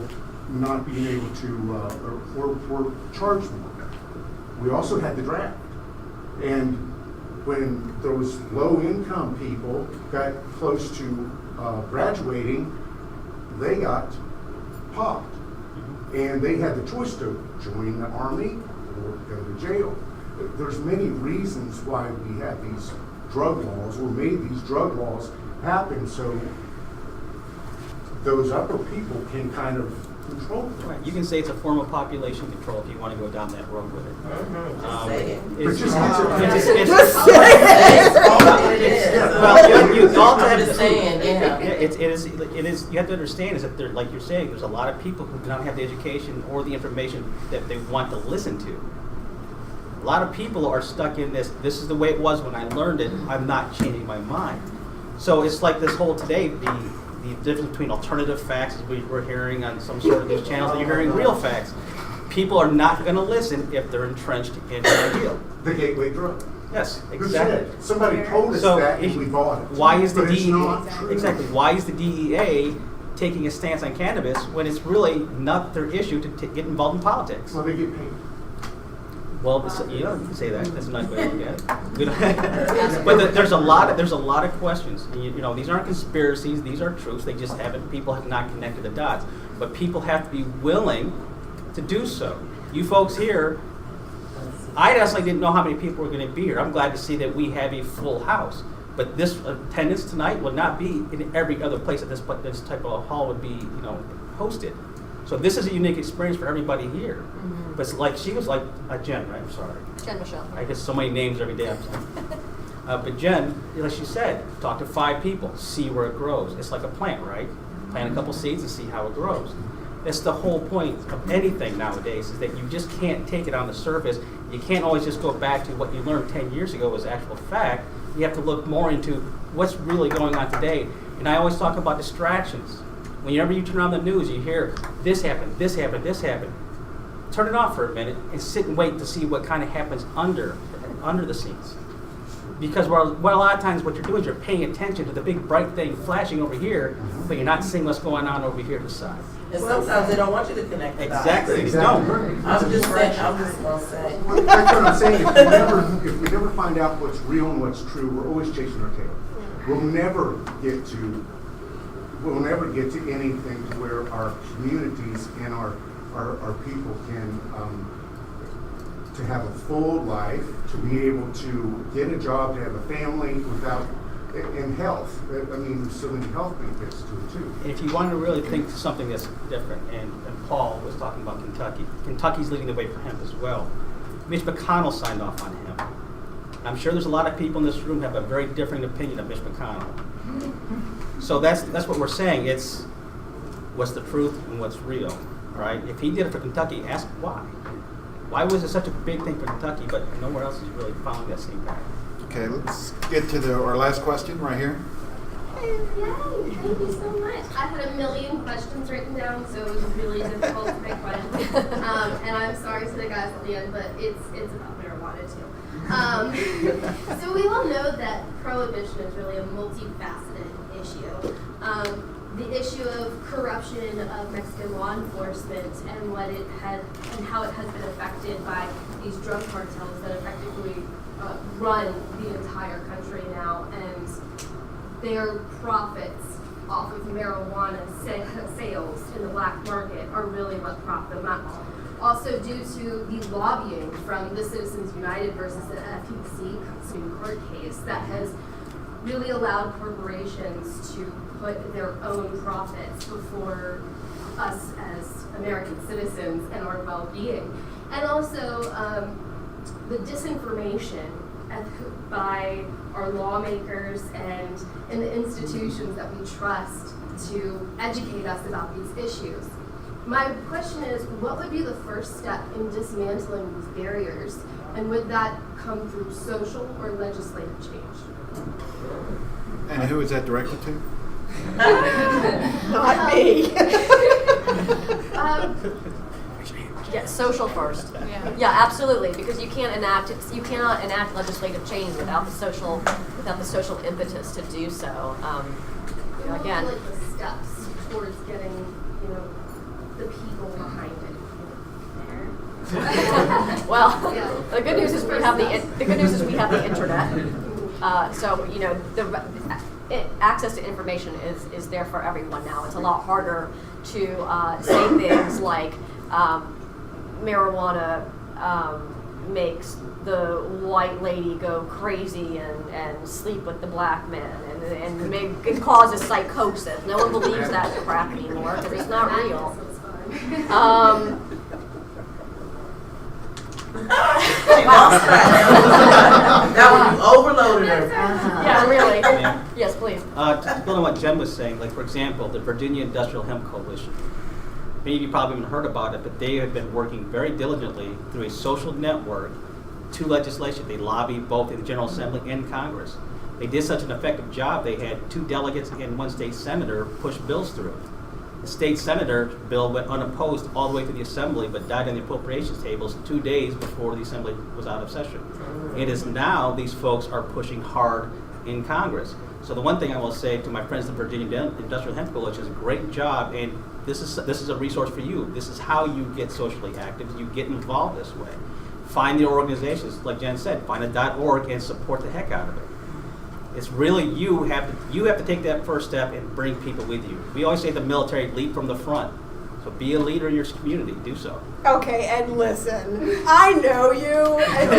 S12: not being able to, or charged more. We also had the draft. And when those low income people got close to graduating, they got popped. And they had the choice to join the army or go to jail. There's many reasons why we have these drug laws, or made these drug laws happen, so those upper people can kind of control them.
S6: Right. You can say it's a form of population control if you want to go down that road with it.
S12: But just
S6: it is. You have to understand is that there, like you're saying, there's a lot of people who do not have the education or the information that they want to listen to. A lot of people are stuck in this. This is the way it was when I learned it. I'm not changing my mind. So it's like this whole today. The difference between alternative facts, as we're hearing on some sort of news channels, and you're hearing real facts. People are not going to listen if they're entrenched in an ideal.
S12: The gateway drug.
S6: Yes,
S12: Who
S6: exactly.
S12: said? Somebody told us that and we bought it.
S6: Why is the
S12: But it's
S6: DEA
S12: not true.
S6: exactly? Why is the DEA taking a stance on cannabis when it's really not their issue to get involved in politics?
S12: Well, they get paid.
S6: Well, you can say that. That's a nice way to look at it. But there's a lot of questions. And you know, these aren't conspiracies. These are truths. They just haven't. People have not connected the dots. But people have to be willing to do so. You folks here, I honestly didn't know how many people were going to be here. I'm glad to see that we have a full house. But this attendance tonight would not be in every other place that this type of hall would be, hosted. So this is a unique experience for everybody here. Mm-hmm. But like she was like Jenn, right? I'm sorry.
S5: Jenn Michelle.
S6: I get so many names every day. I'm sorry. But Jenn, like she said, talk to 5 people, see where it grows. It's like a plant, right? Plant a couple seeds and see how it grows. That's the whole point of anything nowadays, is that you just can't take it on the surface. You can't always just go back to what you learned 10 years ago as actual fact. You have to look more into what's really going on today. And I always talk about distractions. Whenever you turn on the news, you hear this happened, this happened, this happened. Turn it off for a minute and sit and wait to see what kind of happens under the scenes. Because a lot of times what you're doing is you're paying attention to the big bright thing flashing over here, but you're not seeing what's going on over here to the side.
S13: And sometimes they don't want you to connect the dots.
S6: Exactly.
S12: Exactly.
S13: I'm just gonna say.
S12: That's what I'm saying. If we never find out what's real and what's true, we're always chasing our tail. We'll never get to anything to where our communities and our people can to have a full life, to be able to get a job, to have a family without in health. I mean, there's so many health benefits to it too.
S6: And if you want to really think something that's different, and Paul was talking about Kentucky. Kentucky's leading the way for hemp as well. Mitch McConnell signed off on hemp. I'm sure there's a lot of people in this room have a very different opinion of Mitch McConnell. So that's what we're saying. It's what's the truth and what's real, right? If he did it for Kentucky, ask why. Why was it such a big thing for Kentucky, but nowhere else is really following that same pattern?
S1: Okay, let's get to our last question right here.
S14: Yay, thank you so much. I had a million questions written down, so it was really difficult to pick one. And I'm sorry to the guys at the end, but it's about marijuana too. So we all know that prohibition is really a multifaceted issue. The issue of corruption of Mexican law enforcement and what it had and how it has been affected by these drug cartels that effectively run the entire country now, and their profits off of marijuana sales in the black market are really what prop them up. Also due to the lobbying from the Citizens United versus the FTC Supreme Court case that has really allowed corporations to put their own profits before us as American citizens and our well-being. And also the disinformation by our lawmakers and in the institutions that we trust to educate us about these issues. My question is, what would be the first step in dismantling these barriers, and would that come through social or legislative change?
S1: And who is that directed to?
S7: Not me.
S5: Yeah, social first.
S8: Yeah.
S5: Absolutely, because you cannot enact legislative change without the social impetus to do so. Again,
S14: like the steps towards getting, the people behind it.
S5: well,
S14: Yeah.
S5: the good news is we have the internet. So access to information is there for everyone now. It's a lot harder to say things like marijuana makes the white lady go crazy and sleep with the black men and it causes psychosis. No one believes that crap anymore because it's not real.
S13: She lost that one, you overloaded her.
S5: Yeah, really.
S6: Yeah.
S5: Yes, please.
S6: To build on what Jenn was saying, like for example, the Virginia Industrial Hemp Coalition. Many of you probably haven't heard about it, but they have been working very diligently through a social network to legislation. They lobby both in the General Assembly and Congress. They did such an effective job, they had 2 delegates and 1 state senator push bills through. The state senator bill went unopposed all the way to the Assembly, but died on the appropriations tables 2 days before the Assembly was out of session. It is now these folks are pushing hard in Congress. So the one thing I will say to my friends in the Virginia Industrial Hemp Coalition is great job, and this is a resource for you. This is how you get socially active. You get involved this way. Find the organizations, like Jenn said, find a .org and support the heck out of it. It's really you have to take that first step and bring people with you. We always say the military lead from the front. So be a leader in your community. Do so.
S7: Okay, and listen, I know you, and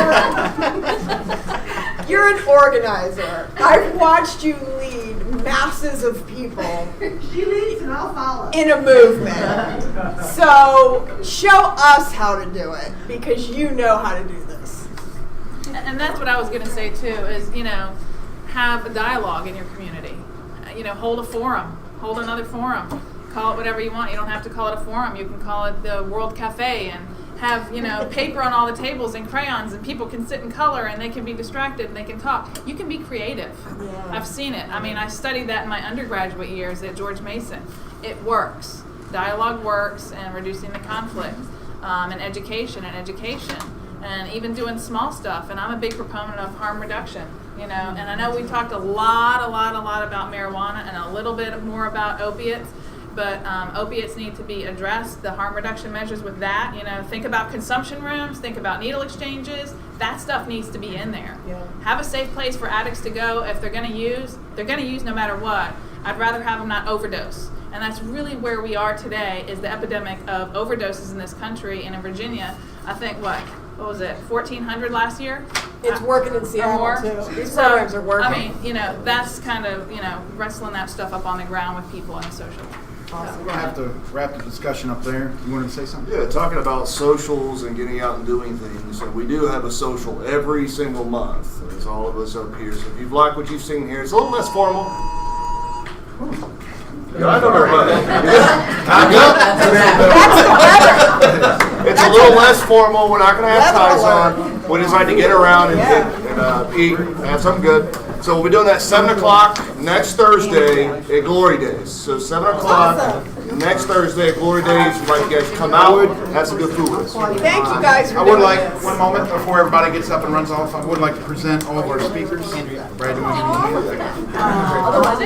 S7: you're an organizer. I've watched you lead masses of people.
S13: She leads and I'll follow.
S7: In a movement. So show us how to do it, because you know how to do this.
S8: And that's what I was going to say too, is, have a dialogue in your community. Hold a forum, hold another forum. Call it whatever you want. You don't have to call it a forum. You can call it the World Cafe and have, paper on all the tables and crayons, and people can sit and color and they can be distracted and they can talk. You can be creative. Yeah. I've seen it. I studied that in my undergraduate years at George Mason. It works. Dialogue works, and reducing the conflict, and education, and even doing small stuff. And I'm a big proponent of harm reduction. And I know we talked a lot about marijuana and a little bit more about opiates. But opiates need to be addressed, the harm reduction measures with that. Think about consumption rooms, think about needle exchanges. That stuff needs to be in there. Yeah. Have a safe place for addicts to go. If they're going to use no matter what. I'd rather have them not overdose. And that's really where we are today, is the epidemic of overdoses in this country. And in Virginia, I think, what was it, 1,400 last year?
S7: It's working in Seattle,
S8: more.
S7: too. These
S8: So,
S7: programs are working.
S8: I mean, that's kind of, wrestling that stuff up on the ground with people in a social.
S1: We're going to have to wrap the discussion up there. You wanted to say something?
S9: Yeah, talking about socials and getting out and doing things. And we do have a social every single month. There's all of us up here. So if you've liked what you've seen here, it's a little less formal. Yeah, I know everybody. It's a little less formal. We're not going to have ties on. We just like to get around and eat, have something good. So we'll be doing that 7 o'clock next Thursday at Glory Days. So 7 o'clock next Thursday at Glory Days. We'd like you guys to come out, have some good food with us.
S7: Thank you guys for
S1: I would
S7: doing
S1: like,
S7: this.
S1: one moment before everybody gets up and runs off, I would like to present all of our speakers. Andrea, Brad, do you want to give me a hand?
S5: Otherwise,